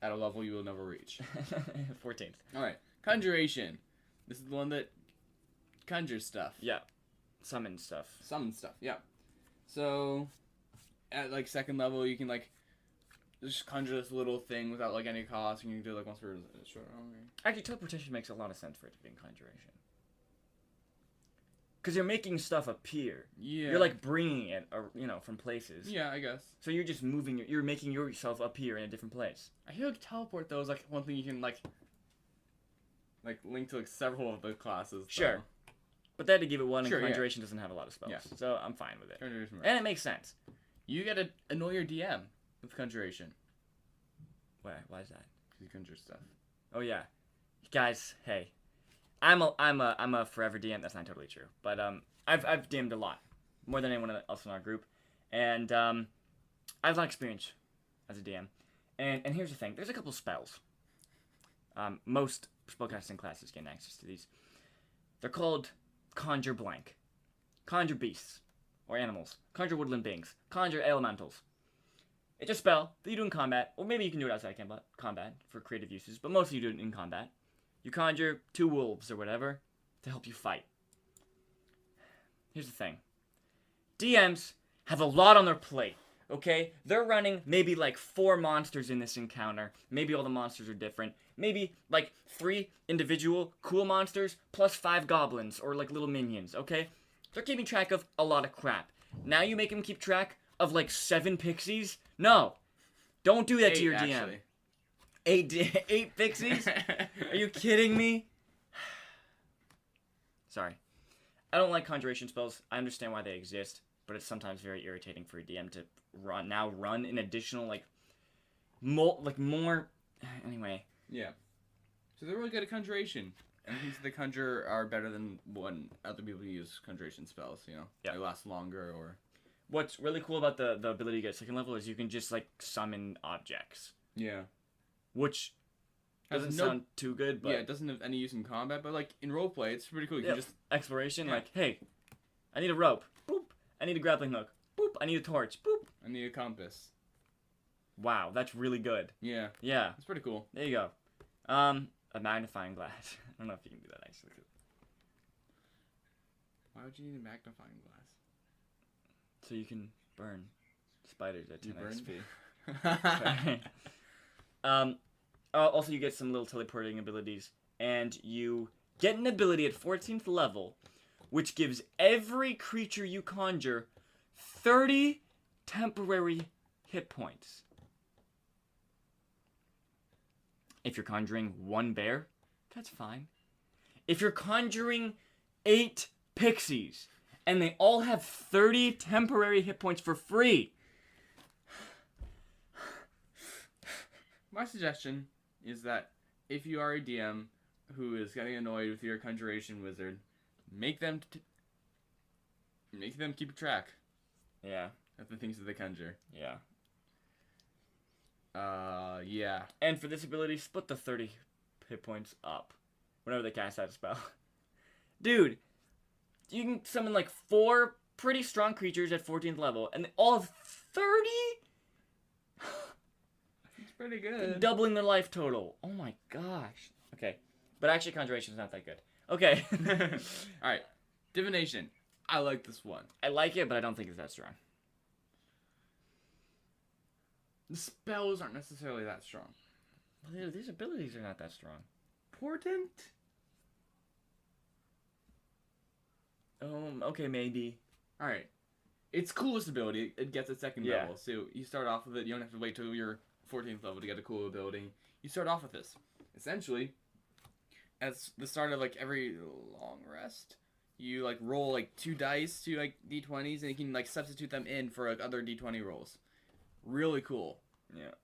At a level you will never reach. 14th. Alright. Conjuration. This is the one that conjures stuff. Yeah. Summon stuff. Summon stuff, yeah. So, at like second level, you can like just conjure this little thing without like any cost, and you can do like once per short. Actually, teleportation makes a lot of sense for it to be in conjuration. Because you're making stuff appear. Yeah. You're like bringing it, from places. Yeah, I guess. So you're just moving. You're making yourself appear in a different place. I feel like teleport though is like one thing you can like link to like several of the classes. Sure. Though. But they had to give it one, Sure, and yeah. conjuration doesn't have a lot of spells. Yeah. So I'm fine with it. Conjuration. And it makes sense. You gotta annoy your DM with conjuration. Why is that? Because you conjure stuff. Oh yeah, guys. Hey, I'm a forever DM. That's not totally true, but I've DM'd a lot, more than anyone else in our group, and I have a lot of experience as a DM. And here's the thing: there's a couple spells. Most spellcasting classes gain access to these. They're called Conjure Blank, Conjure Beasts or Animals, Conjure Woodland Beings, Conjure Elementals. It's a spell that you do in combat, or maybe you can do it outside combat for creative uses, but mostly you do it in combat. You conjure 2 wolves or whatever to help you fight. Here's the thing. DMs have a lot on their plate, okay? They're running maybe like 4 monsters in this encounter. Maybe all the monsters are different. Maybe like 3 individual cool monsters plus 5 goblins or like little minions, okay? They're keeping track of a lot of crap. Now you make them keep track of like 7 pixies? No. Don't do that to your DM. Actually. 8 pixies? Are you kidding me? Sorry. I don't like conjuration spells. I understand why they exist, but it's sometimes very irritating for a DM to run an additional more anyway. Yeah. So they're really good at conjuration. And things they conjure are better than when other people use conjuration spells, you know? Yeah. They last longer or... What's really cool about the ability to get second level is you can just like summon objects. Yeah. Which doesn't no- sound too good, but Yeah, it doesn't have any use in combat, but like in roleplay, it's pretty cool. You yeah, can just... exploration, Yeah. like, hey, I need a rope. Boop. I need a grappling hook. Boop. I need a torch. Boop. I need a compass. Wow, that's really good. Yeah. Yeah. It's pretty cool. There you go. A magnifying glass. I don't know if you can do that actually. Why would you need a magnifying glass? So you can burn spiders at 10 You XP. Also, you get some little teleporting abilities, and you get an ability at 14th level, which gives every creature you conjure 30 temporary hit points. If you're conjuring 1 bear, that's fine. If you're conjuring 8 pixies, and they all have 30 temporary hit points for free. My suggestion is that if you are a DM who is getting annoyed with your conjuration wizard, make them keep track Yeah. of the things that they conjure. Yeah. Yeah. And for this ability, split the 30 hit points up whenever they cast that spell. Dude, you can summon like 4 pretty strong creatures at 14th level, and they all have 30? It's pretty good. Doubling their life total. Oh my gosh. Okay. But actually, Conjuration's not that good. Okay. Alright. Divination. I like this one. I like it, but I don't think it's that strong. The spells aren't necessarily that strong. Well, these abilities are not that strong. Portent? Okay, maybe. Alright. Its coolest ability, it gets a second Yeah. level. So you start off with it, you don't have to wait till your 14th level to get a cool ability. You start off with this. Essentially, at the start of like every long rest, you like roll like 2 dice, 2 like D20s, and you can like substitute them in for like other D20 rolls. Really cool. Yeah.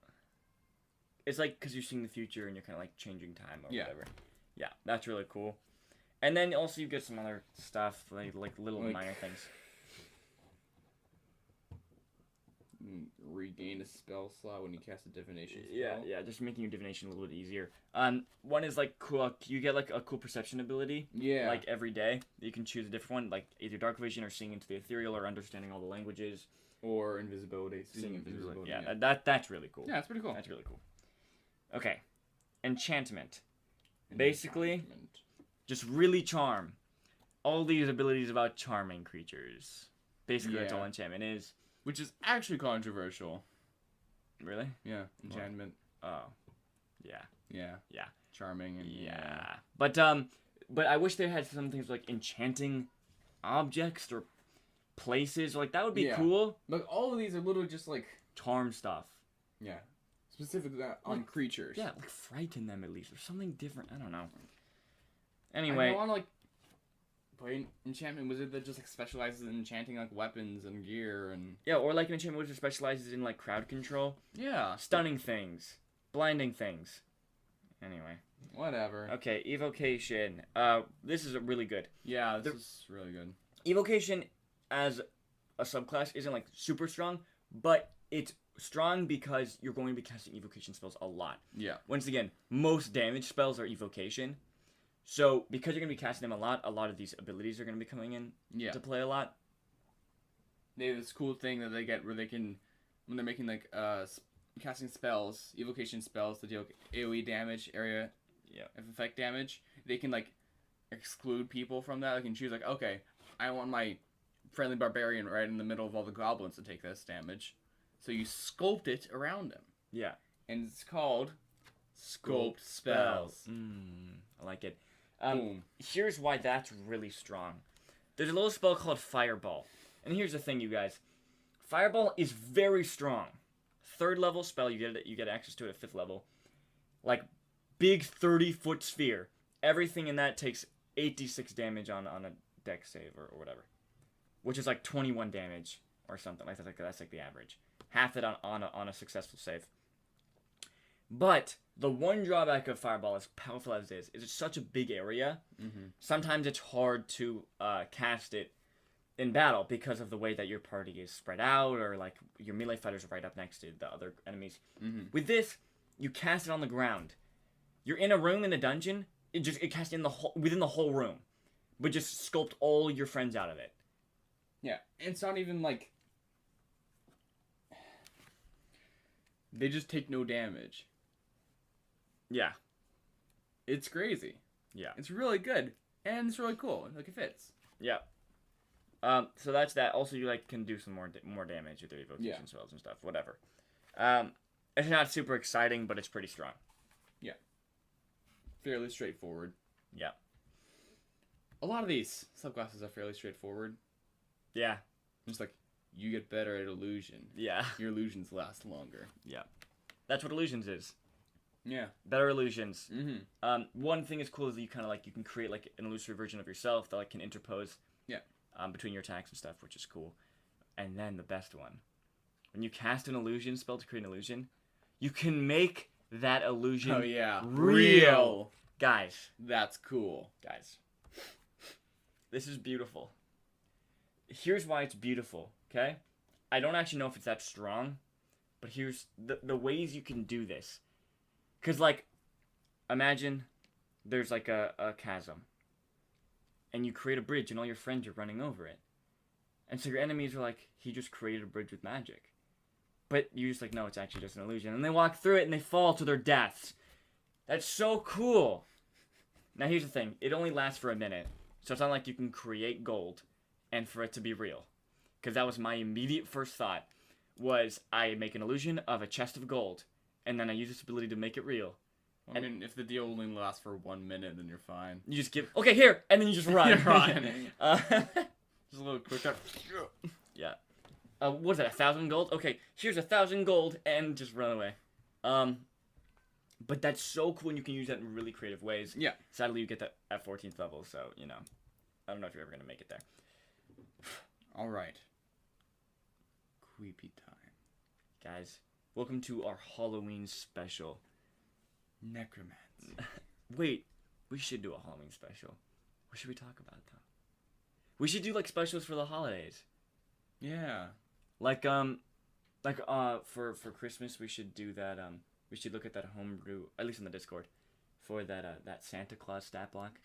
It's like because you're seeing the future and you're kind of like changing time or Yeah. whatever. Yeah, that's really cool. And then also you get some other stuff, like little Like- minor things. Regain a spell slot when you cast a divination spell. Yeah, just making your divination a little bit easier. One is like cool. You get like a cool perception ability. Yeah. Like every day, you can choose a different one, like either dark vision or seeing into the ethereal or understanding all the languages. Or invisibility. Seeing invisibility. Yeah, Yeah, that's really cool. it's pretty cool. That's really cool. Okay, enchantment. Basically, Enchantment. just really charm. All these abilities about charming creatures. Basically, that's Yeah. all enchantment is. Which is actually controversial. Really? Yeah. Enchantment. Oh, yeah. Yeah. Yeah. Charming and Yeah. But I wish they had some things like enchanting objects or places. Like that would be Yeah. cool. Like all of these are literally just like Charm stuff. yeah, specifically on Like, creatures. Yeah, like frighten them at least or something different. I don't know. I Anyway, want to like play an enchantment wizard that just like specializes in enchanting like weapons and gear and yeah, or like an enchantment wizard specializes in like crowd control, yeah, stunning things, blinding things. Anyway, whatever. okay, evocation. This is really good. Yeah, this is really good. Evocation as a subclass isn't like super strong, but it's strong because you're going to be casting evocation spells a lot. Yeah. Once again, most damage spells are evocation. So because you're going to be casting them a lot of these abilities are going to be coming in Yeah. to play a lot. They have this cool thing that they get where they can, when they're making like casting spells, evocation spells to deal AoE damage, area of effect damage, they can like exclude people from that. They can choose like, okay, I want my friendly barbarian right in the middle of all the goblins to take this damage. So you sculpt it around them. Yeah. And it's called Sculpt Spells. I like it. Boom. Here's why that's really strong. There's a little spell called Fireball. And here's the thing, you guys. Fireball is very strong. 3rd level spell, you get access to it at 5th level. Like, big 30-foot sphere. Everything in that takes 86 damage on a dex save or whatever. Which is like 21 damage or something. Like that's like the average. Half it on a successful save. But the one drawback of Fireball, as powerful as it is it's such a big area. Mm-hmm. Sometimes it's hard to cast it in battle because of the way that your party is spread out, or like your melee fighters are right up next to the other enemies. Mm-hmm. With this, you cast it on the ground. You're in a room in a dungeon. It casts in within the whole room, but just sculpt all your friends out of it. Yeah, it's not even like they just take no damage. Yeah. It's crazy. Yeah. It's really good, and it's really cool. Like it fits. Yeah. So that's that. Also, you like can do some more damage with your evocation spells and stuff. Whatever. It's not super exciting, but it's pretty strong. Yeah. Fairly straightforward. Yeah. A lot of these subclasses are fairly straightforward. Yeah. Just like you get better at illusion. Yeah. Your illusions last longer. Yeah. That's what illusions is. Yeah. Better illusions. Mm-hmm. One thing is cool is that you kind of like you can create like an illusory version of yourself that like can interpose. Yeah. Between your attacks and stuff, which is cool. And then the best one, when you cast an illusion spell to create an illusion, you can make that illusion. Oh yeah. Real. Guys. That's cool. Guys. This is beautiful. Here's why it's beautiful. Okay. I don't actually know if it's that strong, but here's the ways you can do this. Cause like, imagine there's like a chasm. And you create a bridge, and all your friends are running over it. And so your enemies are like, he just created a bridge with magic. But you're just like, no, it's actually just an illusion. And they walk through it, and they fall to their deaths. That's so cool. Now, here's the thing. It only lasts for a minute. So it's not like you can create gold and for it to be real. Because that was my immediate first thought, was I make an illusion of a chest of gold, and then I use this ability to make it real. I mean, if the deal only lasts for 1 minute, then you're fine. You just give, okay, here, and then you just run. You're running. Just a little quick cut. Yeah. What is that, 1,000 gold? Okay, here's 1,000 gold, and just run away. But that's so cool, and you can use that in really creative ways. Yeah. Sadly, you get that at 14th level, so, you know. I don't know if you're ever going to make it there. All right. Creepy time. Guys, welcome to our Halloween special. Necromancy. Wait, we should do a Halloween special. What should we talk about, though? We should do, like, specials for the holidays. Yeah. Like, for Christmas, we should do that, we should look at that homebrew, at least in the Discord, for that Santa Claus stat block.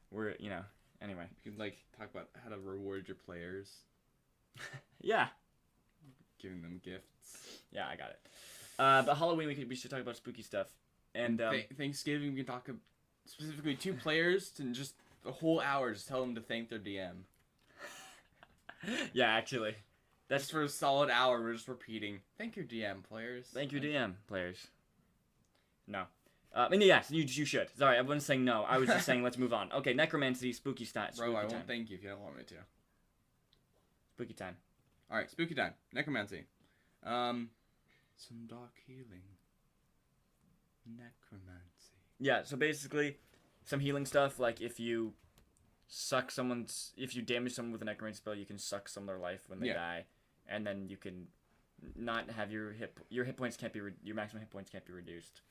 We're, you know, anyway. You can, like, talk about how to reward your players. Yeah. Giving them gifts. Yeah, I got it. But Halloween, we should talk about spooky stuff. And, Thanksgiving, we can talk specifically 2 players to just the whole hour, just tell them to thank their DM. Yeah, actually. That's for a solid hour, we're just repeating, thank your DM, players. Thank your DM, players. No. I mean, yes, you should. Sorry, I wasn't saying no. I was just saying let's move on. Okay, necromancy, spooky stats. Bro, I won't thank you if you don't want me to. Spooky time. Alright, spooky time. Necromancy. Some dark healing. Necromancy. Yeah, so basically, some healing stuff, like if you damage someone with a necromancy spell, you can suck some of their life when they die, and then you can not have your hit points can't be your maximum hit points can't be reduced.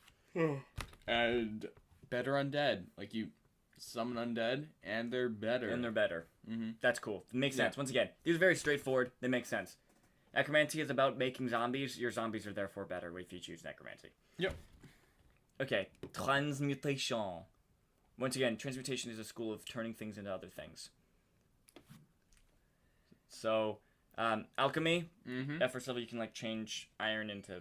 And better undead, like you summon undead, and they're better. Mm-hmm. That's cool. It makes sense. Once again, these are very straightforward. They make sense. Necromancy is about making zombies. Your zombies are therefore better if you choose necromancy. Yep. Okay, transmutation. Once again, transmutation is a school of turning things into other things. So, alchemy. Mm-hmm. At first level, you can like change iron into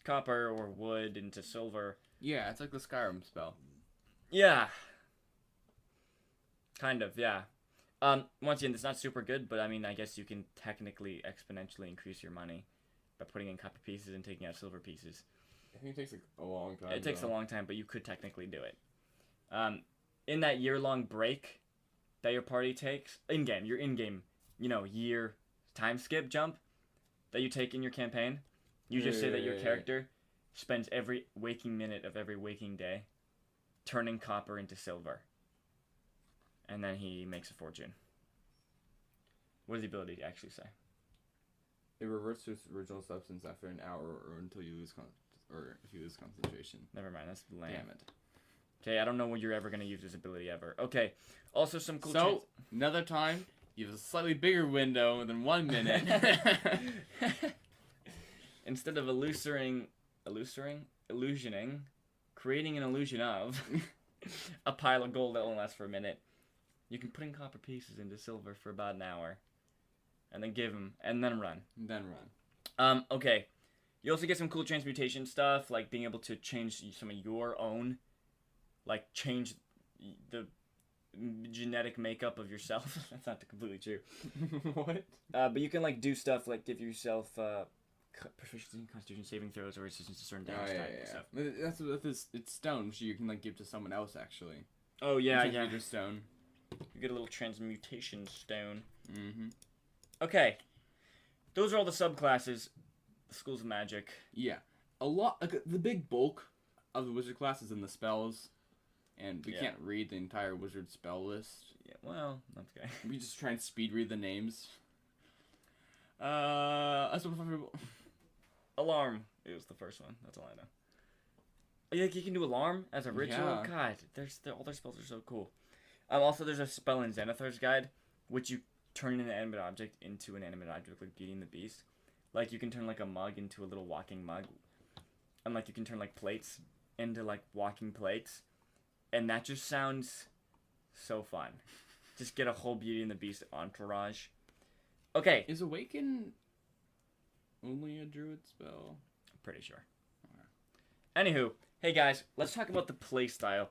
copper or wood into silver. Yeah, it's like the Skyrim spell. Yeah. Kind of, yeah. Once again, it's not super good, but I mean, I guess you can technically exponentially increase your money by putting in copper pieces and taking out silver pieces. I think it takes like a long time. It takes a long time, but you could technically do it. In that year-long break that your party takes, your in-game, year time skip jump that you take in your campaign, you just say that your character spends every waking minute of every waking day turning copper into silver. And then he makes a fortune. What does the ability actually say? It reverts to its original substance after an hour or until you lose if you lose concentration. Never mind, that's lame. Damn it. Okay, I don't know when you're ever going to use this ability ever. Okay, also some cool... So, another time, you have a slightly bigger window than 1 minute. Instead of illusioning, creating an illusion of a pile of gold that won't last for a minute, you can put in copper pieces into silver for about an hour, and then give them, and then run. Okay. You also get some cool transmutation stuff, like being able to change some of your own, like change the genetic makeup of yourself. That's not completely true. What? But you can like do stuff like give yourself proficiency in Constitution saving throws or resistance to certain damage type and stuff. That's what this. It's stone, which you can like give to someone else actually. Oh yeah, Transmuter stone. You get a little transmutation stone. Mm-hmm. Okay. Those are all the subclasses. Schools of magic. Yeah. A lot. Like, the big bulk of the wizard class is in the spells. And we can't read the entire wizard spell list. Yeah, well, that's okay. We just try and speed read the names. That's what Alarm is the first one. That's all I know. Like, you can do alarm as a ritual. Yeah. God, all their spells are so cool. Also, there's a spell in Xanathar's Guide, which you turn an inanimate object into an animate object, like Beauty and the Beast. Like, you can turn, like, a mug into a little walking mug. And, like, you can turn, like, plates into, like, walking plates. And that just sounds so fun. Just get a whole Beauty and the Beast entourage. Okay. Is Awaken only a druid spell? I'm pretty sure. Anywho, hey guys, let's talk about the play style.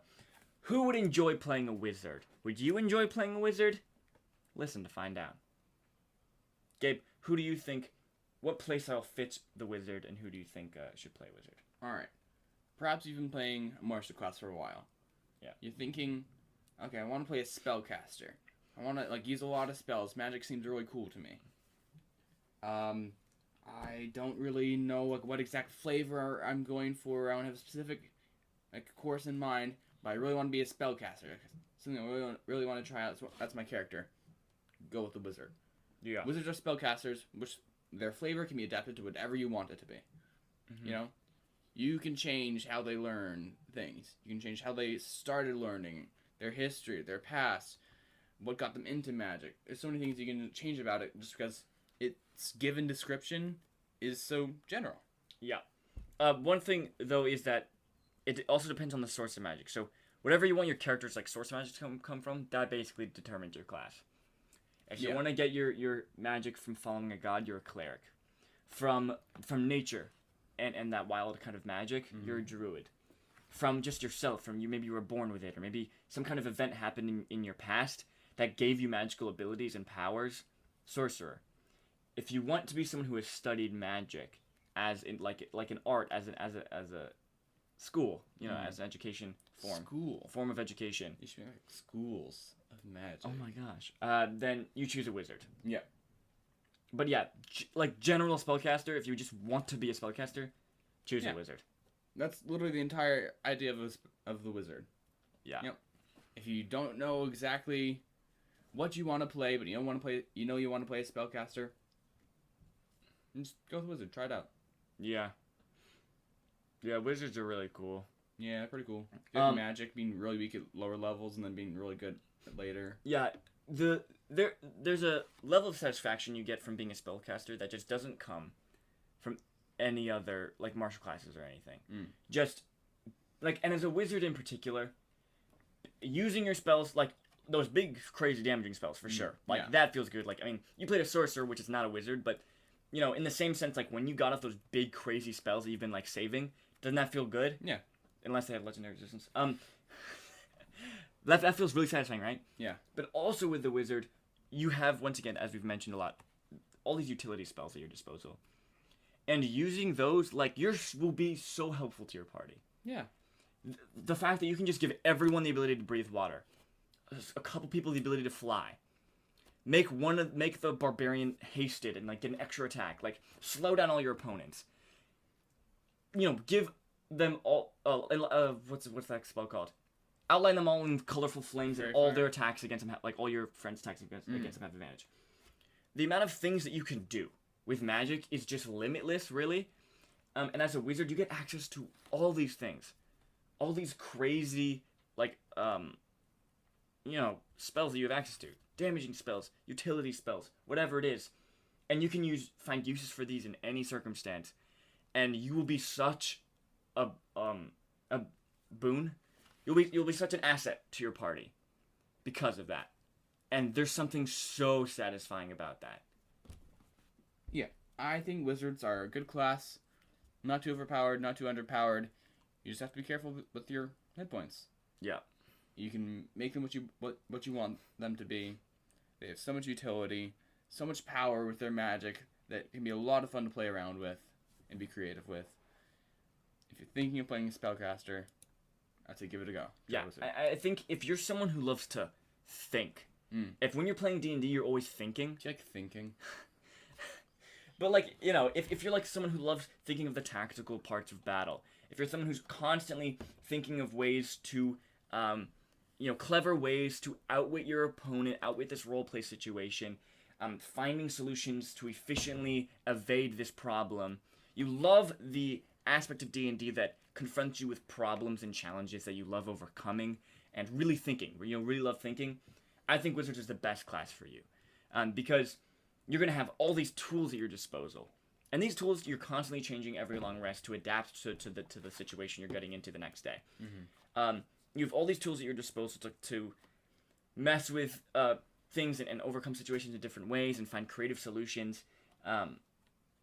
Who would enjoy playing a wizard? Would you enjoy playing a wizard? Listen to find out. Gabe, who do you think, what play style fits the wizard, and who do you think should play a wizard? Alright. Perhaps you've been playing a martial class for a while. Yeah. You're thinking, okay, I want to play a spellcaster. I want to, like, use a lot of spells. Magic seems really cool to me. I don't really know, like, what exact flavor I'm going for. I don't have a specific, like, course in mind, but I really want to be a spellcaster. Something I really want to try out. That's my character. Go with the wizard. Yeah. Wizards are spellcasters, which their flavor can be adapted to whatever you want it to be. Mm-hmm. You know? You can change how they learn things. You can change how they started learning, their history, their past, what got them into magic. There's so many things you can change about it just because its given description is so general. Yeah. One thing, though, is that it also depends on the source of magic. So whatever you want your character's like source of magic to come from, that basically determines your class. If you want to get your magic from following a god, you're a cleric. From nature and that wild kind of magic, you're a druid. From just yourself, maybe you were born with it, or maybe some kind of event happened in your past that gave you magical abilities and powers, sorcerer. If you want to be someone who has studied magic as in like an art, as a school, as an education form of education. You should be like schools of magic. Oh my gosh. Then you choose a wizard. Yeah. But yeah, like general spellcaster, if you just want to be a spellcaster, choose a wizard. That's literally the entire idea of the wizard. Yeah. Yep. If you don't know exactly what you want to play, but you want to play a spellcaster, just go with wizard. Try it out. Yeah. Yeah, wizards are really cool. Yeah, pretty cool. Good magic, being really weak at lower levels, and then being really good later. Yeah, there's a level of satisfaction you get from being a spellcaster that just doesn't come from any other like martial classes or anything. Just like, and as a wizard in particular, using your spells, like those big crazy damaging spells for sure, like that feels good. Like, I mean, you played a sorcerer, which is not a wizard, but in the same sense, like when you got off those big crazy spells that you've been like saving, doesn't that feel good? Yeah. Unless they have legendary resistance. That feels really satisfying, right? Yeah. But also with the wizard, you have, once again, as we've mentioned a lot, all these utility spells at your disposal. And using those, like, yours will be so helpful to your party. Yeah. The fact that you can just give everyone the ability to breathe water, a couple people the ability to fly, make the barbarian hasted and like get an extra attack, like slow down all your opponents. Give them all what's that spell called? Outline them all in colorful flames, and all their attacks against them, like all your friends' attacks against them have advantage. The amount of things that you can do with magic is just limitless, really. And as a wizard, you get access to all these things, all these crazy spells that you have access to, damaging spells, utility spells, whatever it is, and you can find uses for these in any circumstance, and you will be such a boon. You'll be such an asset to your party because of that. And there's something so satisfying about that. Yeah, I think wizards are a good class. Not too overpowered, not too underpowered. You just have to be careful with your hit points. Yeah. You can make them what you want them to be. They have so much utility, so much power with their magic that can be a lot of fun to play around with and be creative with. If you're thinking of playing a spellcaster, I'd say give it a go. Yeah, I think if you're someone who loves to think If when you're playing D&D, you're always thinking. Do you like thinking? But, like, you know, if you're, like, someone who loves thinking of the tactical parts of battle, if you're someone who's constantly thinking of ways to, you know, clever ways to outwit your opponent, outwit this roleplay situation, finding solutions to efficiently evade this problem, you love the aspect of D&D that confronts you with problems and challenges that you love overcoming, and really thinking, you know, really love thinking, I think Wizards is the best class for you. Because you're going to have all these tools at your disposal. And these tools you're constantly changing every long rest to adapt to the situation you're getting into the next day. You have all these tools at your disposal to mess with things and overcome situations in different ways and find creative solutions.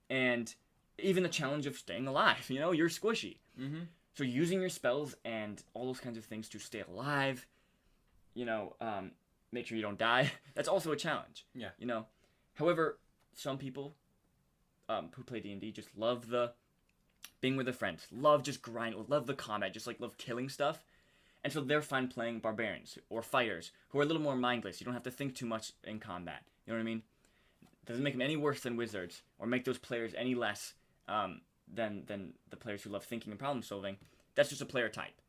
And even the challenge of staying alive. You know, you're squishy. So using your spells and all those kinds of things to stay alive, you know, make sure you don't die. That's also a challenge. Yeah. You know, however, some people who play D&D just love the being with their friends, love just grind, love the combat, just like love killing stuff. And so they're fine playing barbarians or fighters who are a little more mindless. You don't have to think too much in combat. You know what I mean? Doesn't make them any worse than wizards or make those players any less than the players who love thinking and problem solving. That's just a player type,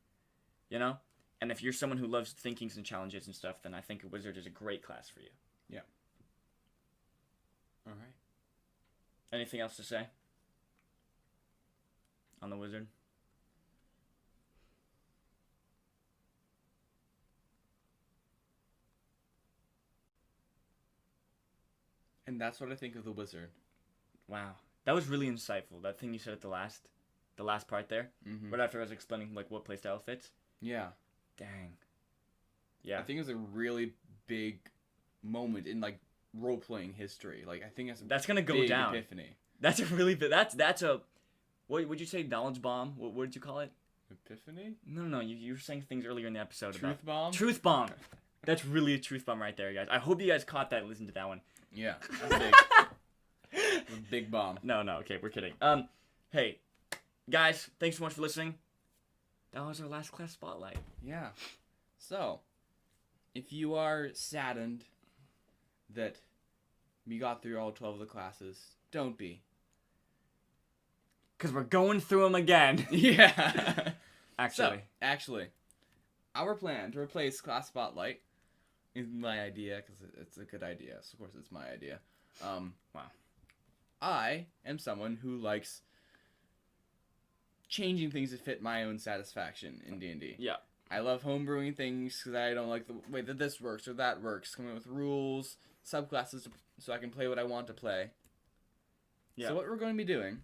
you know? And if you're someone who loves thinkings and challenges and stuff, then I think a wizard is a great class for you. Yeah. All right. Anything else to say on the wizard? And that's what I think of the wizard. Wow. That was really insightful. That thing you said at the last part there, right after I was explaining like what playstyle fits. Yeah. Dang. Yeah. I think it was a really big moment in like role-playing history. Like I think that's gonna go big down. Epiphany. That's a really big. That's a. What would you say? Knowledge bomb? What did you call it? Epiphany? No. You were saying things earlier in the episode about Truth bomb. Truth bomb. That's really a truth bomb right there, guys. I hope you guys caught that and listened to that one. Yeah. That's big. Big bomb. No. Okay, we're kidding. Hey, guys, thanks so much for listening. That was our last class spotlight. Yeah. So, if you are saddened that we got through all 12 of the classes, don't be. Because we're going through them again. Yeah. Actually. Our plan to replace class spotlight is my idea, because it's a good idea. So of course, it's my idea. Wow. I am someone who likes changing things to fit my own satisfaction in D&D. Yeah. I love homebrewing things because I don't like the way that this works or that works. Coming up with rules, subclasses, so I can play what I want to play. Yeah. So what we're going to be doing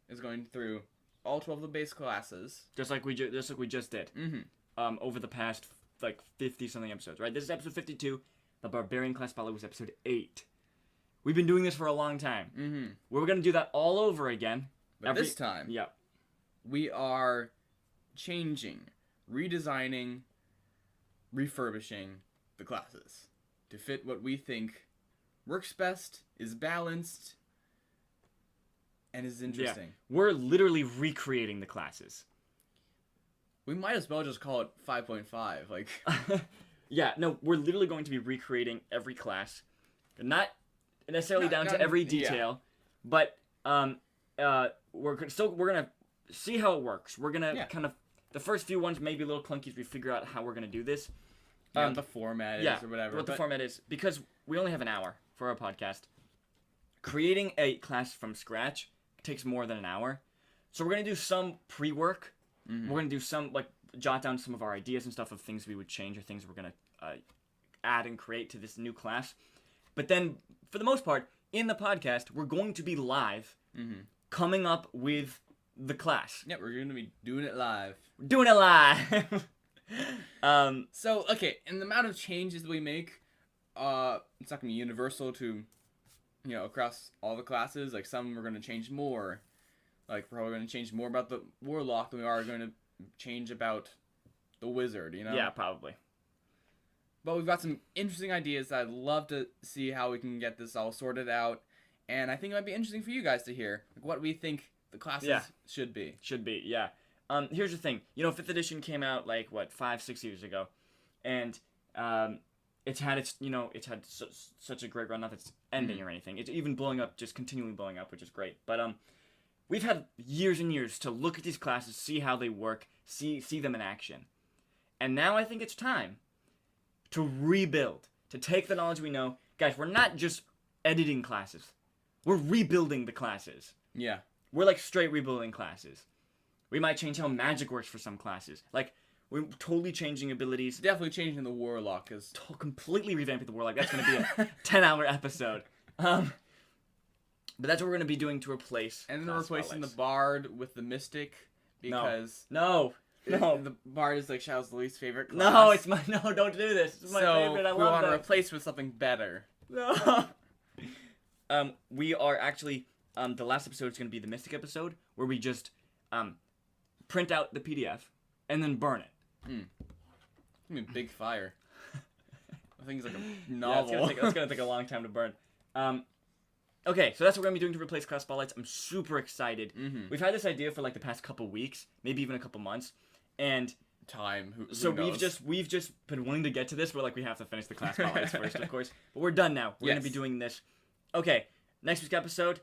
is going through all 12 of the base classes. Just like we just did. Over the past like 50-something episodes, right? This is episode 52. The Barbarian class spotlight was episode 8. We've been doing this for a long time. We're gonna do that all over again. But this time, yeah, we are changing, redesigning, refurbishing the classes to fit what we think works best, is balanced, and is interesting. Yeah. We're literally recreating the classes. We might as well just call it 5.5. Like, yeah, no, we're literally going to be recreating every class, not necessarily down to every detail, but we're gonna see how it works. We're gonna kind of the first few ones may be a little clunky as we figure out how we're gonna do this. What the format is or whatever. What the format is, because we only have an hour for our podcast. Creating a class from scratch takes more than an hour, so we're gonna do some pre-work. We're gonna do some jot down some of our ideas and stuff of things we would change or things we're gonna add and create to this new class. But then, for the most part, in the podcast, we're going to be live, coming up with the class. Yeah, we're going to be doing it live. Doing it live! So, okay, and the amount of changes that we make, it's not going to be universal to, across all the classes. Like, some we're going to change more. Like, we're probably going to change more about the warlock than we are going to change about the wizard, Yeah, probably. But we've got some interesting ideas that I'd love to see how we can get this all sorted out. And I think it might be interesting for you guys to hear what we think the classes should be. Should be, yeah. Here's the thing. 5th edition came out, 5-6 years ago. And it's had such a great run. Not that it's ending or anything. It's even blowing up, just continually blowing up, which is great. But we've had years and years to look at these classes, see how they work, see them in action, and now I think it's time to rebuild, to take the knowledge we know. Guys, we're not just editing classes. We're rebuilding the classes. Yeah. We're like straight rebuilding classes. We might change how magic works for some classes. Like, we're totally changing abilities. Definitely changing the warlock, because completely revamping the warlock. That's going to be a 10-hour episode. But that's what we're going to be doing to replace. And then replacing the bard with the mystic, because no. The bard is like Shadow's least favorite class. No, it's my don't do this. It's my favorite. I we love want to that. replace with something better. No. We are actually the last episode is going to be the mystic episode, where we just print out the PDF and then burn it. I mean, big fire. I think it's like a novel. Yeah, it's gonna take a long time to burn. Okay, so that's what we're gonna be doing to replace class spotlights. I'm super excited. We've had this idea for like the past couple weeks, maybe even a couple months, and Who knows? we've just been wanting to get to this, but like we have to finish the class spotlights first, of course. But we're done now. We're gonna be doing this. Okay, next week's episode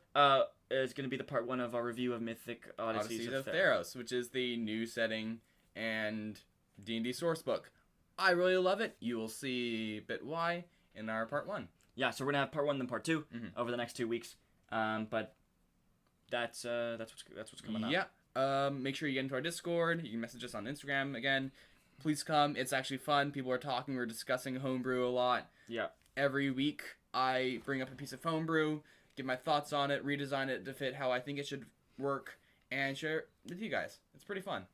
is gonna be the part 1 of our review of Mythic Odysseys of Theros, which is the new setting and D&D sourcebook. I really love it. You will see a bit why in our part 1. Yeah, so we're gonna have part 1 then part 2 over the next 2 weeks. But that's what's coming up. Yeah. Make sure you get into our Discord. You can message us on Instagram again. Please come. It's actually fun. People are talking. We're discussing homebrew a lot. Yeah. Every week I bring up a piece of homebrew, give my thoughts on it, redesign it to fit how I think it should work, and share it with you guys. It's pretty fun.